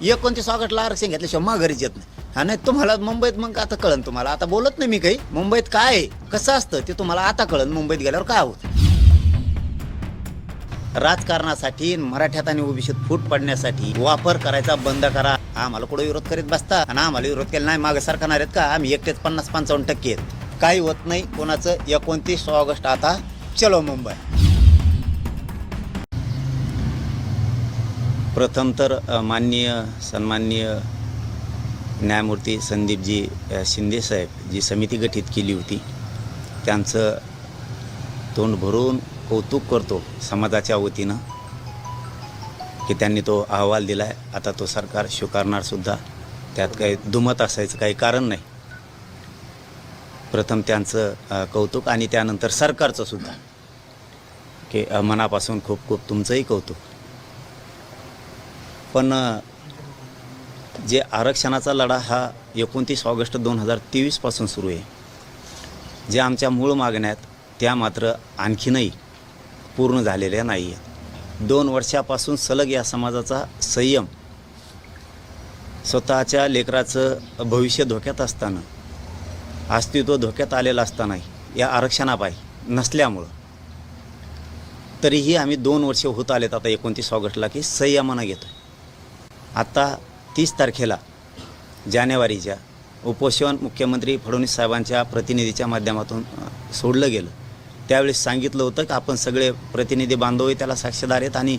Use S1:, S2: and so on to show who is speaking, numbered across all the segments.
S1: 29 ऑगस्टला आरक्षण घेतल्याशिवाय माघारीच येत नाही. हा नाही तुम्हाला मुंबईत मग आता कळन, तुम्हाला आता बोलत नाही मी काही, मुंबईत काय आहे कसं असतं ते तुम्हाला आता कळन, मुंबईत गेल्यावर काय होतं. राजकारणासाठी मराठ्यात आणि ओबीसीत फूट पडण्यासाठी वापर करायचा बंद करा. आम्हाला कुठं विरोध करीत बसता आणि आम्हाला विरोध केला नाही मागे सरकणार आहेत का? आम्ही एकटेच 50-55% आहेत. काही होत नाही कोणाचं. 29 ऑगस्ट आता चलो मुंबई. प्रथम तर माननीय सन्माननीय न्यायमूर्ती संदीपजी शिंदे साहेब जी समिती गठीत केली होती त्यांचं तोंड भरून कौतुक करतो समाजाच्या वतीनं की त्यांनी तो अहवाल दिला आहे. आता तो सरकार स्वीकारणार सुद्धा, त्यात काही दुमत असायचं काही कारण नाही. प्रथम त्यांचं कौतुक आणि त्यानंतर सरकारचं सुद्धा की मनापासून खूप खूप तुमचंही कौतुक. पण जे आरक्षणाचा लढा हा 29 ऑगस्ट 2023 पासून सुरू आहे. जे आमच्या मूळ मागण्या आहेत त्या मात्र आणखीनही पूर्ण झालेल्या नाही आहेत. 2 वर्षापासून सलग या समाजाचा संयम, स्वतःच्या लेकराचं भविष्य धोक्यात असताना, अस्तित्व धोक्यात आलेलं असतानाही या आरक्षणापायी नसल्यामुळं तरीही आम्ही 2 वर्ष होत आलेत आता 29 ऑगस्टला की संयमानं घेतो आहे. आता 30 तारखेला जानेवारीच्या उपोषण मुख्यमंत्री फडणवीस साहेबांच्या प्रतिनिधीच्या माध्यमातून सोडलं गेलं. त्यावेळेस सांगितलं होतं की आपण सगळे प्रतिनिधी बांधवही त्याला साक्षीदार आहेत आणि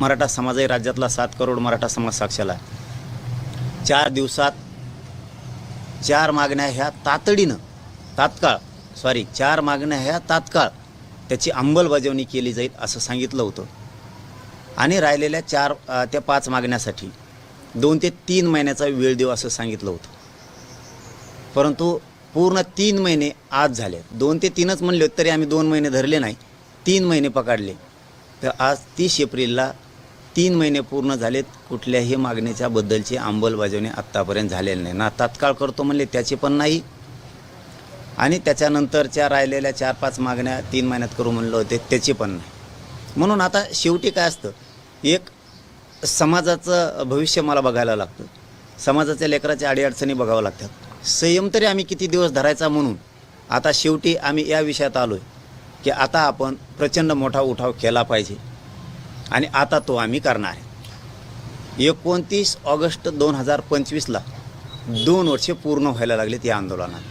S1: मराठा समाजही राज्यातला 7 करोड मराठा समाज साक्षीला आहे. 4 दिवसात 4 मागण्या ह्या तात्काळ त्याची अंमलबजावणी केली जाईल असं सांगितलं होतं. आणि राहिलेल्या 4 ते 5 मागण्यासाठी 2 ते 3 महिन्याचा वेळ देऊ असं सांगितलं होतं. परंतु पूर्ण 3 महिने आज झाले. 2 ते 3च म्हणले होते तरी आम्ही 2 महिने धरले नाही, 3 महिने पकडले. तर आज 30 एप्रिलला 3 महिने पूर्ण झालेत. कुठल्याही मागणीच्या बद्दलची अंमलबजावणी आत्तापर्यंत झालेली नाही. ना तात्काळ करतो म्हणले त्याचे पण नाही, आणि त्याच्यानंतरच्या राहिलेल्या 4-5 मागण्या 3 महिन्यात करू म्हणलं होते त्याची पण नाही. म्हणून आता शेवटी काय असतं, एक समाजाचं भविष्य मला बघायला लागतं, समाजाच्या लेकराच्या अडीअडचणी बघावं लागतात. संयम तरी आम्ही किती दिवस धरायचा म्हणून आता शेवटी आम्ही या विषयात आलो आहे की आता आपण प्रचंड मोठा उठाव केला पाहिजे आणि आता तो आम्ही करणार आहे. 29 ऑगस्ट 2025ला 2 वर्षे पूर्ण व्हायला लागलेत या आंदोलनात.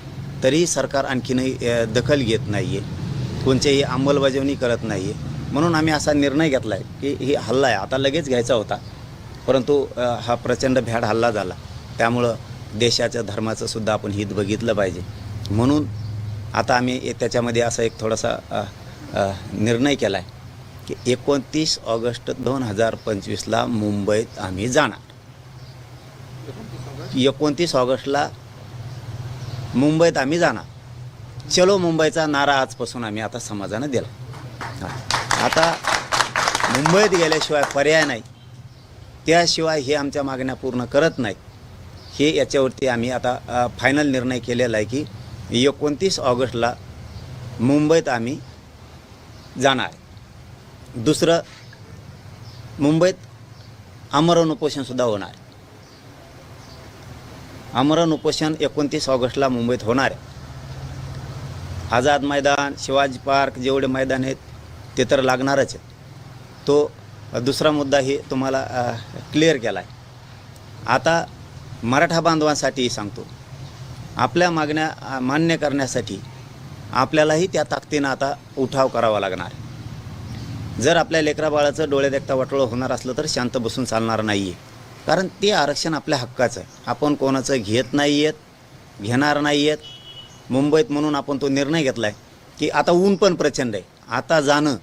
S1: तरीही सरकार आणखीनही दखल घेत नाही आहे, कोणत्याही अंमलबजावणी करत नाही आहे. म्हणून आम्ही असा निर्णय घेतला आहे की ही हल्ला आहे आता लगेच घ्यायचा होता, परंतु हा प्रचंड भ्याड हल्ला झाला. त्यामुळं देशाच्या धर्माचं सुद्धा आपण हित बघितलं पाहिजे. म्हणून आता आम्ही त्याच्यामध्ये असा एक थोडासा निर्णय केला आहे की 29 ऑगस्ट 2025ला मुंबईत आम्ही जाणार. 29 ऑगस्टला मुंबईत आम्ही जाणार. चलो मुंबईचा नारा आजपासून आम्ही आता समाजानं दिला. आता मुंबईत गेल्याशिवाय पर्याय नाही, त्याशिवाय हे आमच्या मागण्या पूर्ण करत नाहीत. हे याच्यावरती आम्ही आता फायनल निर्णय केलेला आहे की 29 ऑगस्टला मुंबईत आम्ही जाणार. दुसरं, मुंबईत आमरण उपोषणसुद्धा होणार. आमरण उपोषण 29 ऑगस्टला मुंबईत होणार आहे. आझाद मैदान, शिवाजी पार्क, जेवढे मैदान आहेत ते तर लागणारच आहेत. तो दुसरा मुद्दाही तुम्हाला क्लिअर केला आहे. आता मराठा बांधवांसाठीही सांगतो, आपल्या मागण्या मान्य करण्यासाठी आपल्यालाही त्या ताकदीनं आता उठाव करावा लागणार. जर आपल्या लेकराबाळाचं डोळे देखता वाटोळं होणार असलं तर शांत बसून चालणार नाही आहे. कारण ते आरक्षण आपल्या हक्काचं आहे. आपण कोणाचं घेत नाही आहेत, घेणार नाही आहेत. मुंबईत म्हणून आपण तो निर्णय घेतला आहे की आता ऊन पण प्रचंड आहे, आता जाणं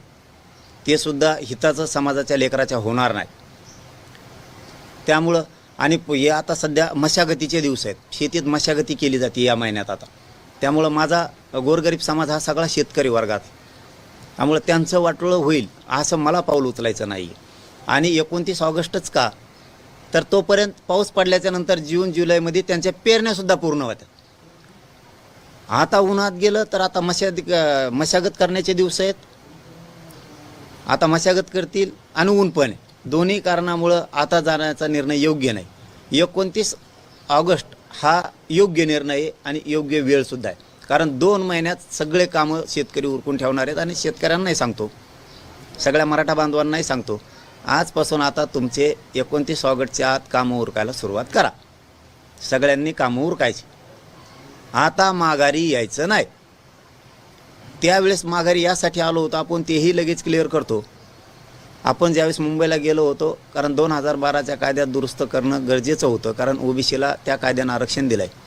S1: ते सुद्धा हिताचं समाजाच्या लेकराच्या होणार नाही. त्यामुळं आणि हे आता सध्या मशागतीचे दिवस आहेत, शेतीत मशागती केली जाते या महिन्यात आता. त्यामुळं माझा गोरगरीब समाज हा सगळा शेतकरी वर्गात, त्यामुळं त्यांचं वाटोळं होईल असं मला पाऊल उचलायचं नाही. आणि 29 ऑगस्टच का, तर तोपर्यंत पाऊस पडल्याच्या नंतर जून जुलैमध्ये त्यांच्या पेरण्यासुद्धा पूर्ण होत्या. आता उन्हात गेलं तर आता मशागत करण्याचे दिवस आहेत, आता मशागत करतील आणि ऊन पण आहे. दोन्ही कारणामुळं आता जाण्याचा निर्णय योग्य नाही. 29 ऑगस्ट हा योग्य निर्णय आहे आणि योग्य वेळसुद्धा आहे. कारण 2 महिन्यात सगळे कामं शेतकरी उरकून ठेवणार आहेत. आणि शेतकऱ्यांनाही सांगतो, सगळ्या मराठा बांधवांनाही सांगतो, आजपासून आता तुमचे 29 ऑगस्टच्या आत कामं उरकायला सुरुवात करा. सगळ्यांनी कामं उरकायची. आता माघारी यायचं नाही. त्यावेळेस माघारी यासाठी आलो होतो आपण, तेही लगेच क्लिअर करतो. आपण ज्यावेळेस मुंबईला गेलो होतो, कारण 2012च्या कायद्यात दुरुस्त करणं गरजेचं होतं, कारण ओबीसीला त्या कायद्यानं आरक्षण दिलं आहे.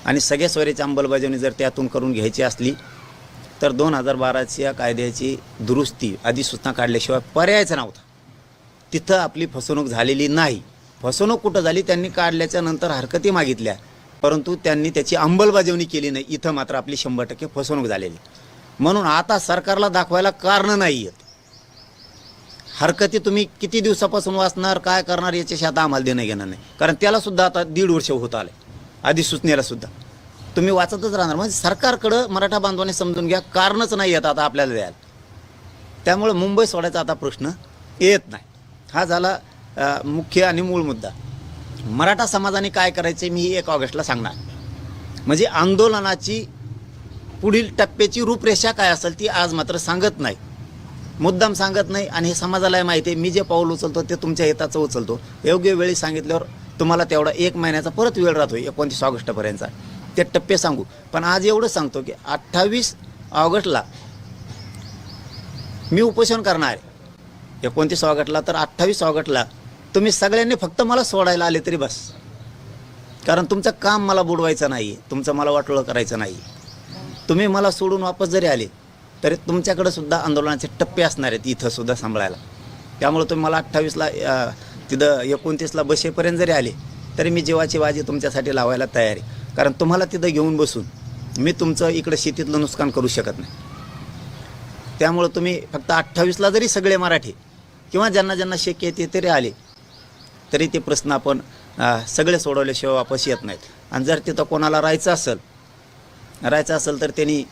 S1: आणि सगळ्या सोयरीची अंमलबजावणी जर त्यातून करून घ्यायची असली तर 2012च्या कायद्याची दुरुस्ती अधिसूचना काढल्याशिवाय पर्यायच नव्हता. तिथं आपली फसवणूक झालेली नाही. फसवणूक कुठं झाली, त्यांनी काढल्याच्या नंतर हरकती मागितल्या, परंतु त्यांनी त्याची अंमलबजावणी केली नाही. इथं मात्र आपली 100% फसवणूक झालेली. म्हणून आता सरकारला दाखवायला कारण नाही आहेत. हरकती तुम्ही किती दिवसापासून वाचणार, काय करणार याच्याशी आता आम्हाला देणं घेणं नाही. कारण त्यालासुद्धा आता 1.5 वर्ष होत आले, अधिसूचनेलासुद्धा तुम्ही वाचतच राहणार. म्हणजे सरकारकडं मराठा बांधवांनी समजून घ्या, कारणच नाही येत आता आपल्याला द्यायला. त्यामुळे मुंबई सोडायचा आता प्रश्न येत नाही. हा झाला मुख्य आणि मूळ मुद्दा. मराठा समाजाने काय करायचे मी 1 ऑगस्टला सांगणार. म्हणजे आंदोलनाची पुढील टप्प्याची रूपरेषा काय असेल ती आज मात्र सांगत नाही, मुद्दाम सांगत नाही. आणि हे समाजालाही माहिती आहे, मी जे पाऊल उचलतो ते तुमच्या हिताचं उचलतो. योग्य वेळी सांगितल्यावर तुम्हाला तेवढा 1 महिन्याचा परत वेळ राहतो 29 ऑगस्टपर्यंतचा, ते टप्पे सांगू. पण आज एवढं सांगतो की 28 ऑगस्टला मी उपोषण करणार आहे. 29 ऑगस्टला तर 28 ऑगस्टला तुम्ही सगळ्यांनी फक्त मला सोडायला आले तरी बस. कारण तुमचं काम मला बुडवायचं नाही, तुमचं मला वाटोळं करायचं नाही. तुम्ही मला सोडून वापस जरी आले तरी तुमच्याकडे सुद्धा आंदोलनाचे टप्पे असणार आहेत इथं सुद्धा सांभाळायला. त्यामुळे तुम्ही मला 28ला तिथं 29ला बसेपर्यंत जरी आले तरी मी जीवाची बाजी तुमच्यासाठी लावायला तयार आहे. कारण तुम्हाला तिथं घेऊन बसून मी तुमचं इकडं शेतीतलं नुकसान करू शकत नाही. त्यामुळं तुम्ही फक्त 28ला जरी सगळे मराठी किंवा ज्यांना ज्यांना शक्य आहे ते तरी आले तरी ते प्रश्न आपण सगळे सोडवल्याशिवाय वापस येत नाहीत. आणि जर तिथं कोणाला राहायचं असेल तर त्यांनी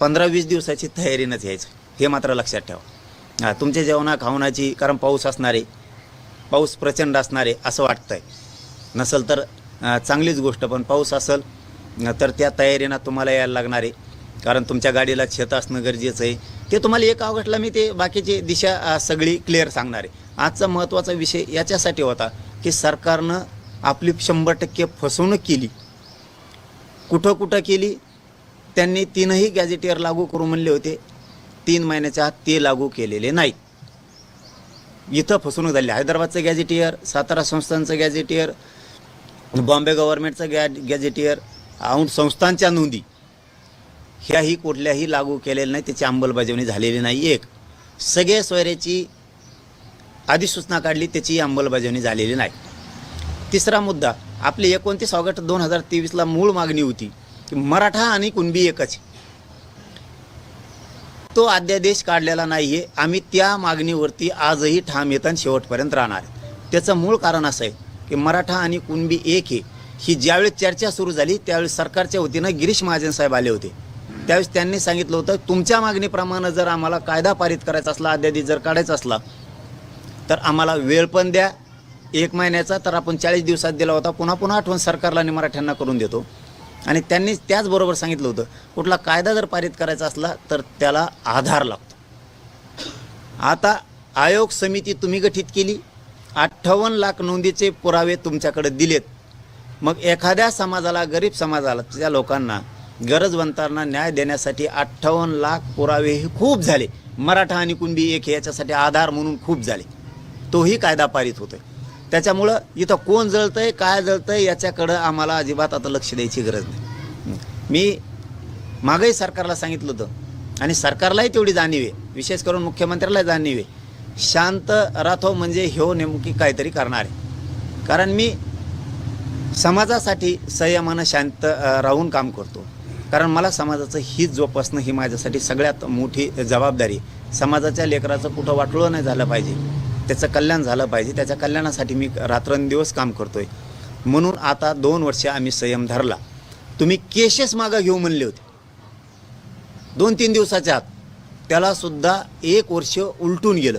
S1: 15-20 दिवसाची तयारीनंच यायचं, हे मात्र लक्षात ठेवा. तुमच्या जेवणा खावणाची, कारण पाऊस असणारे, पाऊस प्रचंड असणारे असं वाटतंय. नसेल तर चांगलीच गोष्ट, पण पाऊस असेल तर त्या तयारीनं तुम्हाला यायला लागणार आहे. कारण तुमच्या गाडीला छत असणं गरजेचं आहे. ते तुम्हाला 1 ऑगस्टला मी ते बाकीची दिशा सगळी क्लिअर सांगणार आहे. आजचा महत्त्वाचा विषय याच्यासाठी होता की सरकारनं आपली 100% फसवणूक केली. कुठं कुठं केली, त्यांनी 3ही गॅजेटियर लागू करू म्हणले होते, 3 महिन्याच्या आत ते लागू केलेले नाहीत. इथं फसवणूक झाली. हैदराबादचं गॅजेटियर, सातारा संस्थांचं गॅजेटियर, बॉम्बे गव्हर्नमेंटचं गॅजेटियर, औंध संस्थांच्या नोंदी ह्याही कुठल्याही लागू केलेल्या नाही, त्याची अंमलबजावणी झालेली नाही. सगळे सोयऱ्याची अधिसूचना काढली, त्याची अंमलबजावणी झालेली नाही. तिसरा मुद्दा, आपली 29 ऑगस्ट 2023ला मूळ मागणी होती की मराठा आणि कुणबी एकच. तो अध्यादेश काढलेला नाही आहे. आम्ही त्या मागणीवरती आजही ठाम येत आणि शेवटपर्यंत राहणार. त्याचं मूळ कारण असं आहे की मराठा आणि कुणबी एक आहे. ही ज्यावेळेस चर्चा सुरू झाली त्यावेळेस सरकारच्या वतीनं गिरीश महाजन साहेब आले होते. त्यावेळेस त्यांनी सांगितलं होतं, तुमच्या मागणीप्रमाणे जर आम्हाला कायदा पारित करायचा असला, अध्यादेश जर काढायचा असला तर आम्हाला वेळ पण द्या 1 महिन्याचा. तर आपण 40 दिवसात दिला होता. पुन्हा आठवण सरकारला आणि मराठ्यांना करून देतो. आणि त्यांनी त्याचबरोबर सांगितलं होतं, कुठला कायदा जर पारित करायचा असला तर त्याला आधार लागतो. आता आयोग समिती तुम्ही गठीत केली, 58 लाख नोंदीचे पुरावे तुमच्याकडे दिलेत. मग एखाद्या समाजाला, गरीब समाजाला, त्या लोकांना, गरजवंतांना न्याय देण्यासाठी 58 लाख पुरावे हे खूप झाले. मराठा आणि कुणबी एक याच्यासाठी आधार म्हणून खूप झाले. तोही कायदा पारित होतोय. त्याच्यामुळं इथं कोण जळतंय, काय जळतंय याच्याकडं आम्हाला अजिबात आता लक्ष द्यायची गरज नाही. मी मागही सरकारला सांगितलं होतं आणि सरकारलाही तेवढी जाणीव आहे, विशेष करून मुख्यमंत्र्याला जाणीव आहे, शांत राहतो म्हणजे ह्यो नेमकी काहीतरी करणार आहे. कारण मी समाजासाठी संयमानं शांत राहून काम करतो. कारण मला समाजाचं हित जोपासणं ही माझ्यासाठी सगळ्यात मोठी जबाबदारी. समाजाच्या लेकराचं कुठं वाटोळं नाही झालं पाहिजे, त्याचं कल्याण झालं पाहिजे. त्याच्या कल्याणासाठी मी रात्रंदिवस काम करतोय. म्हणून आता 2 वर्ष आम्ही संयम धरला. तुम्ही केसेस मागं घेऊ म्हणले होते 2-3 दिवसाच्या आत, त्यालासुद्धा 1 वर्ष उलटून गेलं.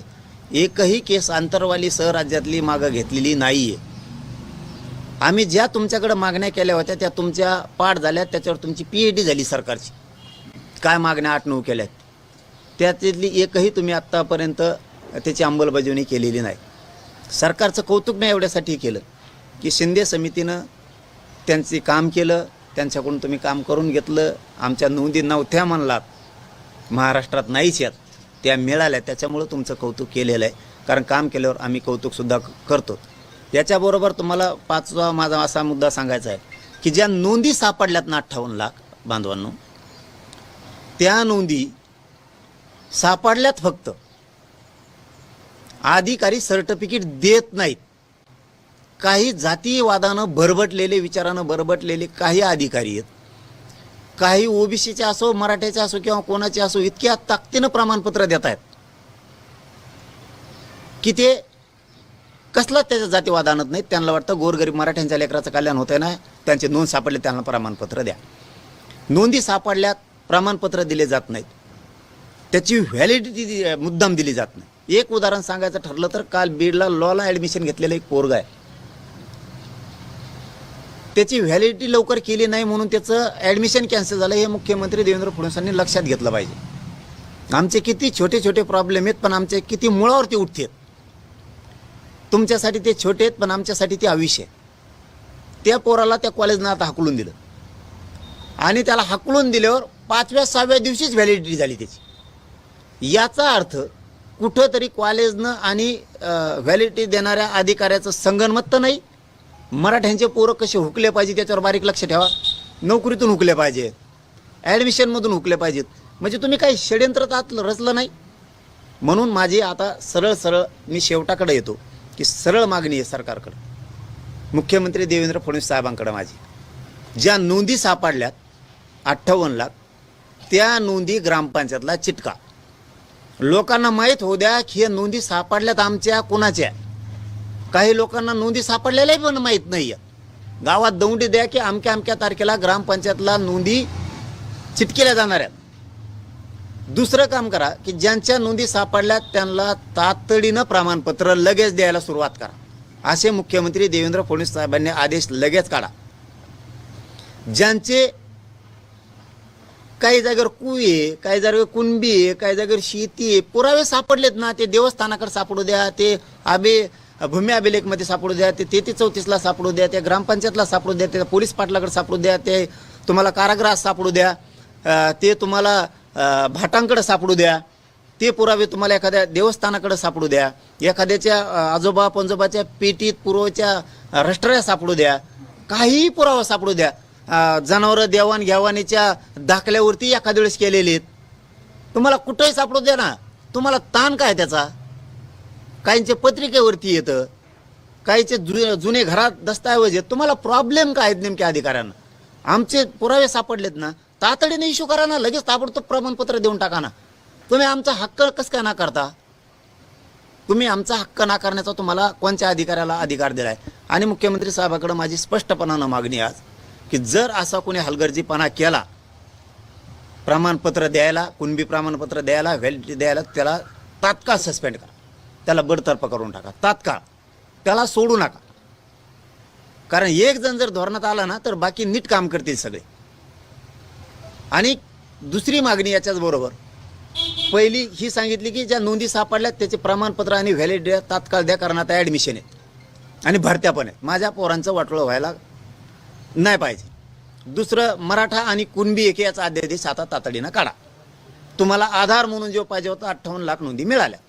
S1: एकही केस आंतरवाली सहराज्यातली मागं घेतलेली नाही आहे. आम्ही ज्या तुमच्याकडे मागण्या केल्या होत्या त्या तुमच्या पाठ झाल्या, त्याच्यावर तुमची PhD झाली सरकारची. काय मागण्या 8-9 केल्यात त्यातली एकही तुम्ही आत्तापर्यंत त्याची अंमलबजावणी केलेली नाही. सरकारचं कौतुक नाही एवढ्यासाठी केलं की शिंदे समितीनं त्यांचे काम केलं, त्यांच्याकडून तुम्ही काम करून घेतलं, आमच्या नोंदी नव्हत्या म्हणलात, महाराष्ट्रात नाहीच यात, त्या मिळाल्या, त्याच्यामुळं तुमचं कौतुक केलेलं आहे. कारण काम केल्यावर आम्ही कौतुकसुद्धा करतो. याच्याबरोबर तुम्हाला 5वा माझा असा मुद्दा सांगायचा आहे की ज्या नोंदी सापडल्यात ना 58 लाख बांधवांनो, त्या नोंदी सापडल्यात फक्त अधिकारी सर्टिफिकेट देत नाहीत. काही जातीयवादानं भरभटलेले, विचारानं भरभटलेले काही अधिकारी आहेत, काही ओबीसीचे असो, मराठ्याचे असो किंवा कोणाचे असो, इतक्या ताकदीनं प्रमाणपत्र देत आहेत की ते कसलाच त्याच्या जातीवाद आणत नाहीत. त्यांना वाटतं गोरगरीब मराठ्यांच्या लेकराचं कल्याण होतंय ना, त्यांचे नोंद सापडले त्यांना प्रमाणपत्र द्या. नोंदी सापडल्यात, प्रमाणपत्र दिले जात नाहीत, त्याची व्हॅलिडिटी मुद्दाम दिली जात नाही. एक उदाहरण सांगायचं ठरलं तर काल बीडला लॉला ॲडमिशन घेतलेलं एक पोरगा आहे, त्याची व्हॅलिडिटी लवकर केली नाही म्हणून त्याचं ॲडमिशन कॅन्सल झालं. हे मुख्यमंत्री देवेंद्र फडणवीसांनी लक्षात घेतलं पाहिजे. आमचे किती छोटे छोटे प्रॉब्लेम आहेत पण आमचे किती मुळावरती उठतात. तुमच्यासाठी ते छोटे आहेत पण आमच्यासाठी ते आयुष्य आहे. त्या पोराला त्या कॉलेजनं आता हाकलून दिलं आणि त्याला हाकलून दिल्यावर 5व्या-6व्या दिवशीच व्हॅलिडिटी झाली त्याची. याचा अर्थ कुठंतरी कॉलेजनं आणि व्हॅलिडिटी देणाऱ्या अधिकाऱ्याचं संगनमत तर नाही. मराठ्यांचे पोरं कसे हुकले पाहिजे त्याच्यावर बारीक लक्ष ठेवा. नोकरीतून हुकले पाहिजेत, ॲडमिशनमधून हुकले पाहिजेत. म्हणजे तुम्ही काही षड्यंत्रात रचलं नाही. म्हणून माझी आता सरळ मी शेवटाकडे येतो की सरळ मागणी आहे सरकारकडे, मुख्यमंत्री देवेंद्र फडणवीस साहेबांकडे माझी. ज्या नोंदी सापडल्यात 58 लाख, त्या नोंदी ग्रामपंचायतला चिटका. लोकांना माहीत होऊ द्या की हे नोंदी सापडल्यात आमच्या कुणाच्या. काही लोकांना नोंदी सापडलेल्या पण माहीत नाही आहे. गावात दौंडी द्या की अमक्या अमक्या तारखेला ग्रामपंचायतला नोंदी चिटकेल्या जाणार आहेत. दुसरं काम करा की ज्यांच्या नोंदी सापडल्यात त्यांना तातडीनं प्रमाणपत्र लगेच द्यायला सुरुवात करा. असे मुख्यमंत्री देवेंद्र फडणवीस साहेबांनी आदेश लगेच काढा. ज्यांचे काही जागेवर कुई आहे, काही जागेवर कुणबी आहे, काही जागेवर शेती आहे, पुरावे सापडलेत ना, ते देवस्थानाकडे सापडू द्या, ते भूमी अभिलेखमध्ये सापडू द्या, ते 33-34ला सापडू द्या, त्या ग्रामपंचायतला सापडू द्या, त्या पोलीस पाटलाकडे सापडू द्या, ते तुम्हाला कारागृहात सापडू द्या, ते तुम्हाला भाटांकडे सापडू द्या, ते पुरावे तुम्हाला एखाद्या देवस्थानाकडे सापडू द्या, एखाद्याच्या आजोबा पंजोबाच्या पेटीत पूर्वच्या रष्ट्र्या सापडू द्या, काहीही पुरावा सापडू द्या. जनावरं देवाणघेवाणीच्या दाखल्यावरती एखाद्या वेळेस केलेले आहेत, तुम्हाला कुठंही सापडू द्या ना. तुम्हाला ताण काय त्याचा? काहींचे पत्रिकेवरती येतं, काहीचे जुने घरात दस्तऐवज आहेत. तुम्हाला प्रॉब्लेम काय आहेत नेमक्या अधिकाऱ्यांना? आमचे पुरावे सापडलेत ना, तातडीने इश्यू करा ना, लगेच ताबडतोब प्रमाणपत्र देऊन टाका ना. तुम्ही आमचा हक्क कसं काय नाकारता? तुम्ही आमचा हक्क नाकारण्याचा तुम्हाला कोणत्या अधिकाऱ्याला अधिकार दिलाय? आणि मुख्यमंत्री साहेबांकडे माझी स्पष्टपणानं मागणी आज की जर असा कोणी हलगर्जीपणा केला, प्रमाणपत्र द्यायला, कुणबी प्रमाणपत्र द्यायला, व्हॅलिडिटी द्यायला, त्याला तात्काळ सस्पेंड करा, त्याला बडतर्फ करून टाका, तात्काळ त्याला सोडू नका. कारण एक जण जर धोरणात आला ना तर बाकी नीट काम करतील सगळे. आणि दुसरी मागणी याच्याच बरोबर, पहिली ही सांगितली की ज्या नोंदी सापडल्यात त्याचे प्रमाणपत्र आणि व्हॅलिडिटी तात्काळ द्या, कारण आता ॲडमिशन आहेत आणि भरत्या पण आहेत. माझ्या पोरांचं वाटोळं व्हायला नाही पाहिजे. दुसरं, मराठा आणि कुणबी एक याचा अध्यादेश आता तातडीनं काढा. तुम्हाला आधार म्हणून जो पाहिजे होता 58 लाख नोंदी मिळाल्या.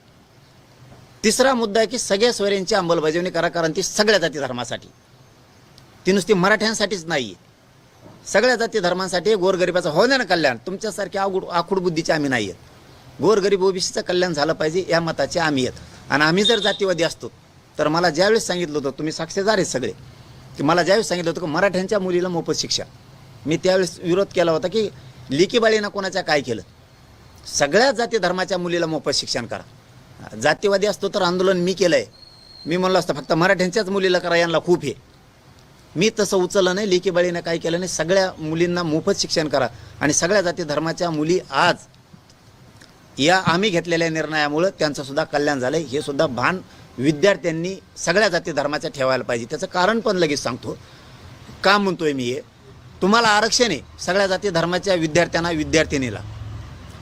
S1: तिसरा मुद्दा आहे की सगळ्या सोयऱ्यांची अंमलबजावणी करा, कारण ती सगळ्या जाती धर्मासाठी, ती नुसती मराठ्यांसाठीच नाही आहे, सगळ्या जाती धर्मांसाठी. गोरगरिबाचं होऊ द्या ना कल्याण. तुमच्यासारख्या आखूड बुद्धीचे आम्ही नाही आहेत. गोरगरीब ओबीसीचं कल्याण झालं पाहिजे या मताचे आम्ही आहेत. आणि आम्ही जर जातीवादी असतो तर मला ज्यावेळेस सांगितलं होतं, तुम्ही साक्षीदार आहेत सगळे, की मला ज्यावेळेस सांगितलं होतं की मराठ्यांच्या मुलीला मोफत शिक्षा, मी त्यावेळेस विरोध केला होता की लेकीबाळीनं कोणाच्या काय केलं. सगळ्या जाती धर्माच्या मुलीला मोफत शिक्षण करा. जातीवादी असतो तर आंदोलन मी केलं आहे. मी म्हणलं असतं फक्त मराठ्यांच्याच मुलीला करा, यांना खूप हे. मी तसं उचललं नाही. लेकीबाळीनं काय केलं नाही, सगळ्या मुलींना मोफत शिक्षण करा. आणि सगळ्या जाती धर्माच्या मुली आज या आम्ही घेतलेल्या निर्णयामुळं त्यांचं सुद्धा कल्याण झालं आहे, हे सुद्धा भान विद्यार्थ्यांनी सगळ्या जाती धर्माच्या ठेवायला पाहिजे. त्याचं कारण पण लगेच सांगतो. का म्हणतोय मी हे? तुम्हाला आरक्षण आहे सगळ्या जाती धर्माच्या विद्यार्थ्यांना, विद्यार्थिनीला.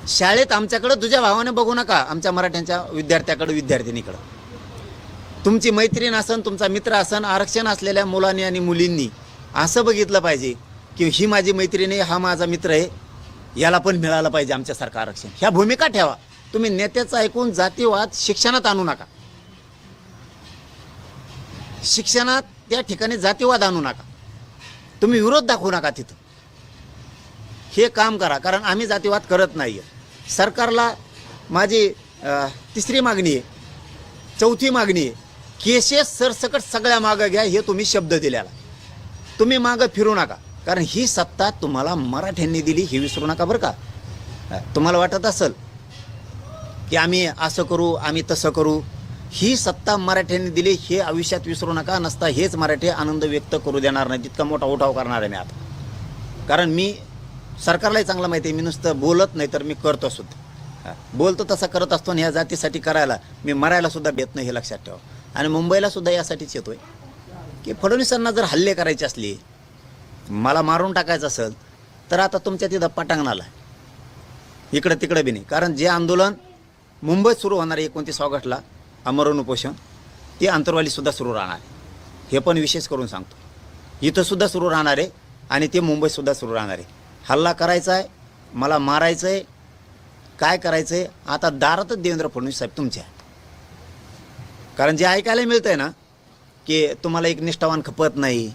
S1: शाळेत आमच्याकडं तुझ्या भावाने बघू नका, आमच्या मराठ्यांच्या विद्यार्थ्याकडं, विद्यार्थिनीकडं. तुमची मैत्रीण असन, तुमचा मित्र असन, आरक्षण असलेल्या मुलांनी आणि मुलींनी असं बघितलं पाहिजे की ही माझी मैत्रीण आहे, हा माझा मित्र आहे, याला पण मिळालं पाहिजे आमच्यासारखं आरक्षण. ह्या भूमिका ठेवा. तुम्ही नेत्याचं ऐकून जातीवाद शिक्षणात आणू नका. शिक्षणात त्या ठिकाणी जातीवाद आणू नका. तुम्ही विरोध दाखवू नका तिथं. हे काम करा, कारण आम्ही जातीवाद करत नाही आहे. सरकारला माझी तिसरी मागणी आहे, चौथी मागणी आहे, केसेस सरसकट सगळ्या मागं घ्या. हे तुम्ही शब्द दिल्याला तुम्ही मागं फिरू नका, कारण ही सत्ता तुम्हाला मराठ्यांनी दिली, हे विसरू नका बरं का. तुम्हाला वाटत असेल की आम्ही असं करू, आम्ही तसं करू, ही सत्ता मराठ्यांनी दिली हे आयुष्यात विसरू नका. नसता हेच मराठी आनंद व्यक्त करू देणार नाही. तितका मोठा उठाव करणार आहे मी आता. कारण मी सरकारलाही चांगलं माहिती आहे, मी नुसतं बोलत नाही तर मी करतो सुद्धा. बोलतो तसा करत असतो आणि ह्या जातीसाठी करायला मी मरायला सुद्धा भेट नाही, हे लक्षात ठेवा. आणि मुंबईला सुद्धा यासाठीच येतोय की फडणवीसांना जर हल्ले करायचे असले, मला मारून टाकायचं असेल, तर आता तुमच्या तिथं पटांगणाला इकडं तिकडं बी नाही. कारण जे आंदोलन मुंबईत सुरू होणार आहे 29 ऑगस्टला, आमरण उपोषण, ते आंतरवालीसुद्धा सुरू राहणार आहे. हे पण विशेष करून सांगतो. इथं सुद्धा सुरू राहणार आहे आणि ते मुंबईतसुद्धा सुरू राहणार आहे. हल्ला करायचा आहे, मला मारायचं आहे, काय करायचं आहे, आता दारातच देवेंद्र फडणवीस साहेब तुमच्या. कारण जे ऐकायला मिळतं आहे ना की तुम्हाला एक निष्ठावान खपत नाही,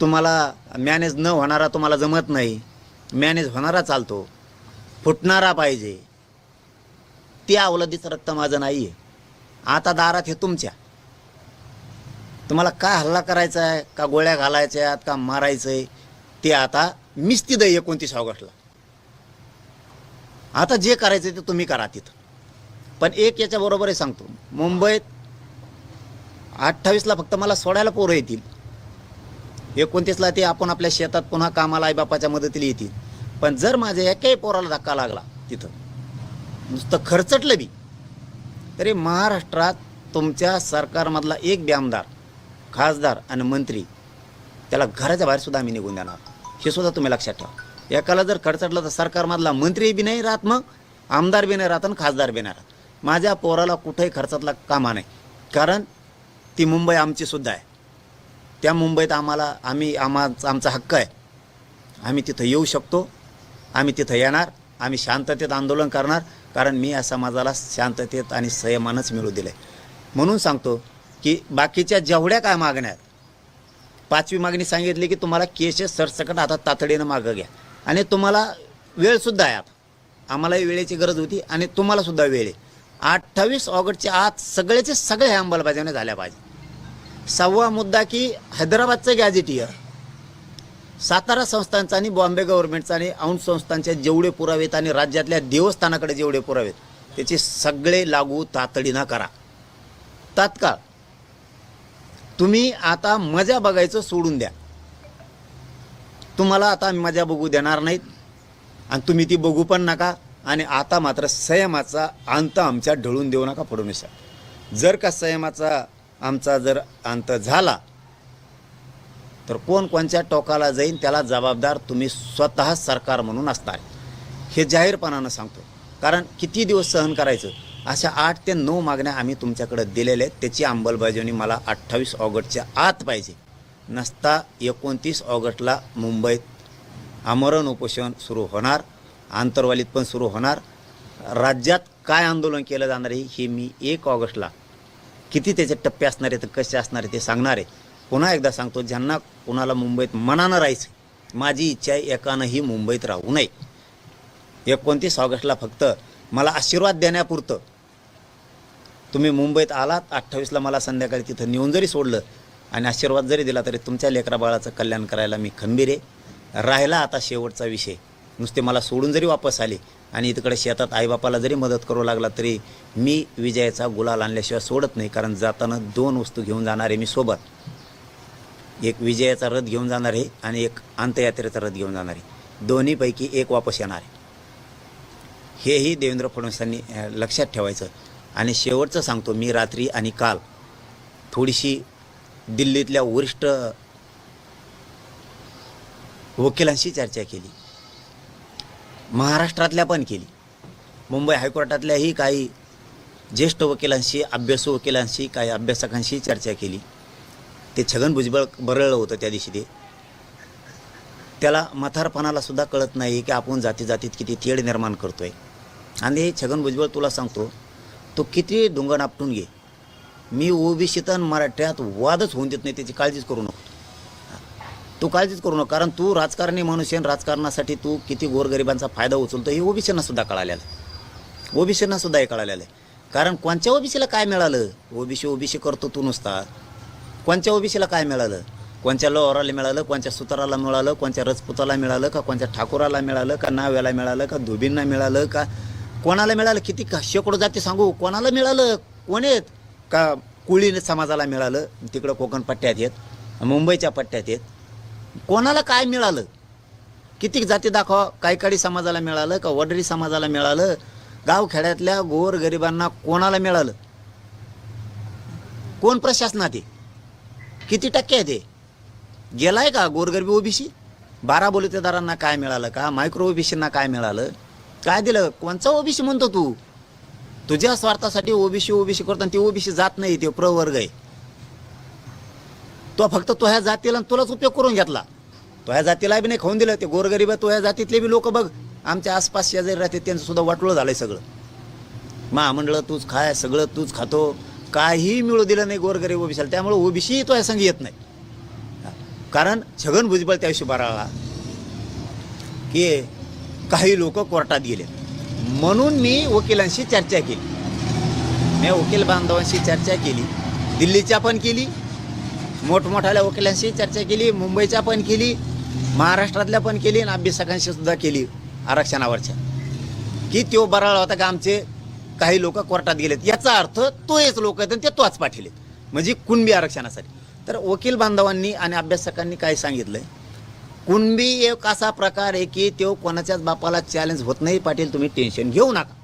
S1: तुम्हाला मॅनेज न होणारा तुम्हाला जमत नाही, मॅनेज होणारा चालतो, फुटणारा पाहिजे, त्या अवलादीचं रक्त माझं नाही आहे. आता दारात हे तुमच्या. तुम्हाला काय हल्ला करायचा आहे, का गोळ्या घालायच्या आहेत, का मारायचं आहे, ते आता मिस्ती दे 29 ऑगस्टला. आता जे करायचं ते तुम्ही करा तिथं. पण एक याच्याबरोबरही सांगतो, मुंबईत 28ला फक्त मला सोडायला पोरं येतील, 29ला ते आपण आपल्या शेतात पुन्हा कामाला आईबापाच्या मदतीला येतील. पण जर माझ्या एकाही पोराला धक्का लागला तिथं, नुसतं खर्चटलं बी, तरी महाराष्ट्रात तुमच्या सरकारमधला एक बी आमदार, खासदार आणि मंत्री, त्याला घराच्या बाहेरसुद्धा आम्ही निघून देणार. हे सुद्धा तुम्ही लक्षात ठेवा. एकाला जर खर्चटलं तर सरकारमधला मंत्री बी नाही राहत, मग आमदार बी नाही राहत आणि खासदार बी नाही राहत. माझ्या पोराला कुठेही खर्चातला कामा नाही, कारण ती मुंबई आमचीसुद्धा आहे. त्या मुंबईत आमचा हक्क आहे. आम्ही तिथं येऊ शकतो, आम्ही तिथं येणार, आम्ही शांततेत आंदोलन करणार, कारण मी या समाजाला शांततेत आणि संयमानच मिळू दिलं आहे. म्हणून सांगतो की बाकीच्या जेवढ्या काय मागण्या आहेत, 5वी मागणी सांगितली की तुम्हाला केसेस सरसकट आता तातडीनं मागं घ्या. आणि तुम्हाला वेळसुद्धा आहे. आता आम्हालाही वेळेची गरज होती आणि तुम्हालासुद्धा वेळ आहे. 28 ऑगस्टच्या आत सगळ्याचे सगळे अंमलबजावण्या झाल्या पाहिजे. 6वा मुद्दा की हैदराबादचं गॅझेटियर, सातारा संस्थांचा आणि बॉम्बे गव्हर्नमेंटचा आणि औंध संस्थांचे जेवढे पुरावे आहेत आणि राज्यातल्या देवस्थानाकडे जेवढे पुरावे आहेत, त्याचे सगळे लागू तातडीनं करा, तात्काळ. तुम्ही आता मजा बघायचं सोडून द्या. तुम्हाला आता मजा बघू देणार नाहीत आणि तुम्ही ती बघू पण नका. आणि आता मात्र संयमाचा अंत आमच्या ढळून देऊ नका फडणवीस. जर का संयमाचा आमचा जर अंत झाला तर कोण कोणत्या टोकाला जाईल त्याला जबाबदार तुम्ही स्वतः सरकार म्हणून असणार, हे जाहीरपणानं सांगतो. कारण किती दिवस सहन करायचं. अशा 8 ते 9 मागण्या आम्ही तुमच्याकडे दिलेल्या आहेत. त्याची अंमलबजावणी मला 28 ऑगस्टच्या आत पाहिजे. नसता 29 ऑगस्टला मुंबईत आमरण उपोषण सुरू होणार, आंतरवालीत पण सुरू होणार. राज्यात काय आंदोलन केलं जाणार आहे हे मी 1 ऑगस्टला किती त्याचे टप्पे असणार आहेत, कसे असणार आहे ते सांगणार आहे. पुन्हा एकदा सांगतो, ज्यांना कुणाला मुंबईत मनानं राहायचं, माझी इच्छा आहे एकानंही मुंबईत राहू नये. 29 ऑगस्टला फक्त मला आशीर्वाद देण्यापुरतं तुम्ही मुंबईत आलात. 28ला मला संध्याकाळी तिथं नेऊन जरी सोडलं आणि आशीर्वाद जरी दिला तरी तुमच्या लेकराबाळाचं कल्याण करायला मी खंबीर आहे. राहिला आता शेवटचा विषय, नुसते मला सोडून जरी वापस आले आणि इकडे शेतात आईबापाला जरी मदत करू लागला तरी मी विजयाचा गुलाल आणल्याशिवाय सोडत नाही. कारण जाताना 2 वस्तू घेऊन जाणार आहे मी सोबत. एक विजयाचा रथ घेऊन जाणार आहे आणि एक अंत्ययात्रेचा रथ घेऊन जाणार आहे. दोन्हीपैकी एक वापस येणार आहे. हेही देवेंद्र फडणवीसांनी लक्षात ठेवायचं. आणि शेवटचं सांगतो, मी रात्री आणि काल थोडीशी दिल्लीतल्या वरिष्ठ वकिलांशी चर्चा केली, महाराष्ट्रातल्या पण केली, मुंबई हायकोर्टातल्याही काही ज्येष्ठ वकिलांशी, अभ्यासू वकिलांशी, काही अभ्यासकांशी चर्चा केली. ते छगन भुजबळ बरळलं होतं त्या दिवशी. त्याला म्हातारपणाला सुद्धा कळत नाही की आपण जातीत किती तेढ निर्माण करतोय. आणि हे छगन भुजबळ तुला सांगतो, तो किती डोंगर आपटून घे, मी ओबीसीत आणि मराठ्यात वादच होऊन देत नाही, त्याची काळजीच करू नको. तू काळजीच करू नको, कारण तू राजकारणी माणूस आहे. राजकारणासाठी तू किती गोरगरिबांचा फायदा उचलतो हे ओबीसींना सुद्धा कळालेलं आहे. ओबीसींना सुद्धा हे कळालेलं आहे. कारण कोणत्या ओबीसीला काय मिळालं? ओबीसी करतो तू नुसता. कोणत्या ओबीसीला काय मिळालं? कोणत्या लोहाराला मिळालं, कोणत्या सुताराला मिळालं, कोणत्या रजपुताला मिळालं, का कोणत्या ठाकुराला मिळालं, का नाव्याला मिळालं, का धोबींना मिळालं, का कोणाला मिळालं? किती शेकडो जाती सांगू, कोणाला मिळालं? कोण आहेत? का कुळी समाजाला मिळालं, तिकडं कोकण पट्ट्यात आहेत, मुंबईच्या पट्ट्यात आहेत. कोणाला काय मिळालं? किती जाती दाखवा. कायकाडी समाजाला मिळालं, का वडरी समाजाला मिळालं, गावखेड्यातल्या गोरगरिबांना कोणाला मिळालं? कोण प्रशासनात आहे? किती टक्के आहे ते? गेलाय का गोरगरिबी ओबीसी? 12 बलुतेदारांना काय मिळालं? का मायक्रो ओबीसींना काय मिळालं? काय दिलं? कोणचा ओबीसी म्हणतो तू? तुझ्या स्वार्थासाठी ओबीसी करतो, आणि ती ओबीसी जात नाही, ते प्रवर्ग आहे. तो फक्त तो ह्या जातीला तुलाच उपयोग करून घेतला. तो ह्या जातीला बी नाही खाऊन दिलं. ते गोरगरीब तो ह्या जातीतले बी लोक बघ, आमच्या आसपास शेजारी राहते, त्यांचं सुद्धा वाटोळं झालंय सगळं. महामंडळ तूच खाय, सगळं तूच खातो, काही मिळू दिलं नाही गोरगरीब ओबीसीला. त्यामुळे ओबीसी तो ह्या संग येत नाही. कारण छगन भुजबळ त्याविषयी बराळा की काही लोक कोर्टात गेले, म्हणून मी वकिलांशी चर्चा केली. मी वकील बांधवांशी चर्चा केली, दिल्लीच्या पण केली, मोठमोठ्या वकिलांशी चर्चा केली, मुंबईच्या पण केली, महाराष्ट्रातल्या पण केली, आणि अभ्यासकांशी सुद्धा केली आरक्षणावरच्या. की तो बराळा होता का आमचे काही लोक कोर्टात गेलेत, याचा अर्थ तो हेच लोक आहेत आणि ते तोच पाठवलेत, म्हणजे कुणबी आरक्षणासाठी. तर वकील बांधवांनी आणि अभ्यासकांनी काय सांगितलंय, कुणबी एक असा प्रकार आहे की तो कोणाच्याच बापाला चॅलेंज होत नाही. पाटील तुम्ही टेन्शन घेऊ नका.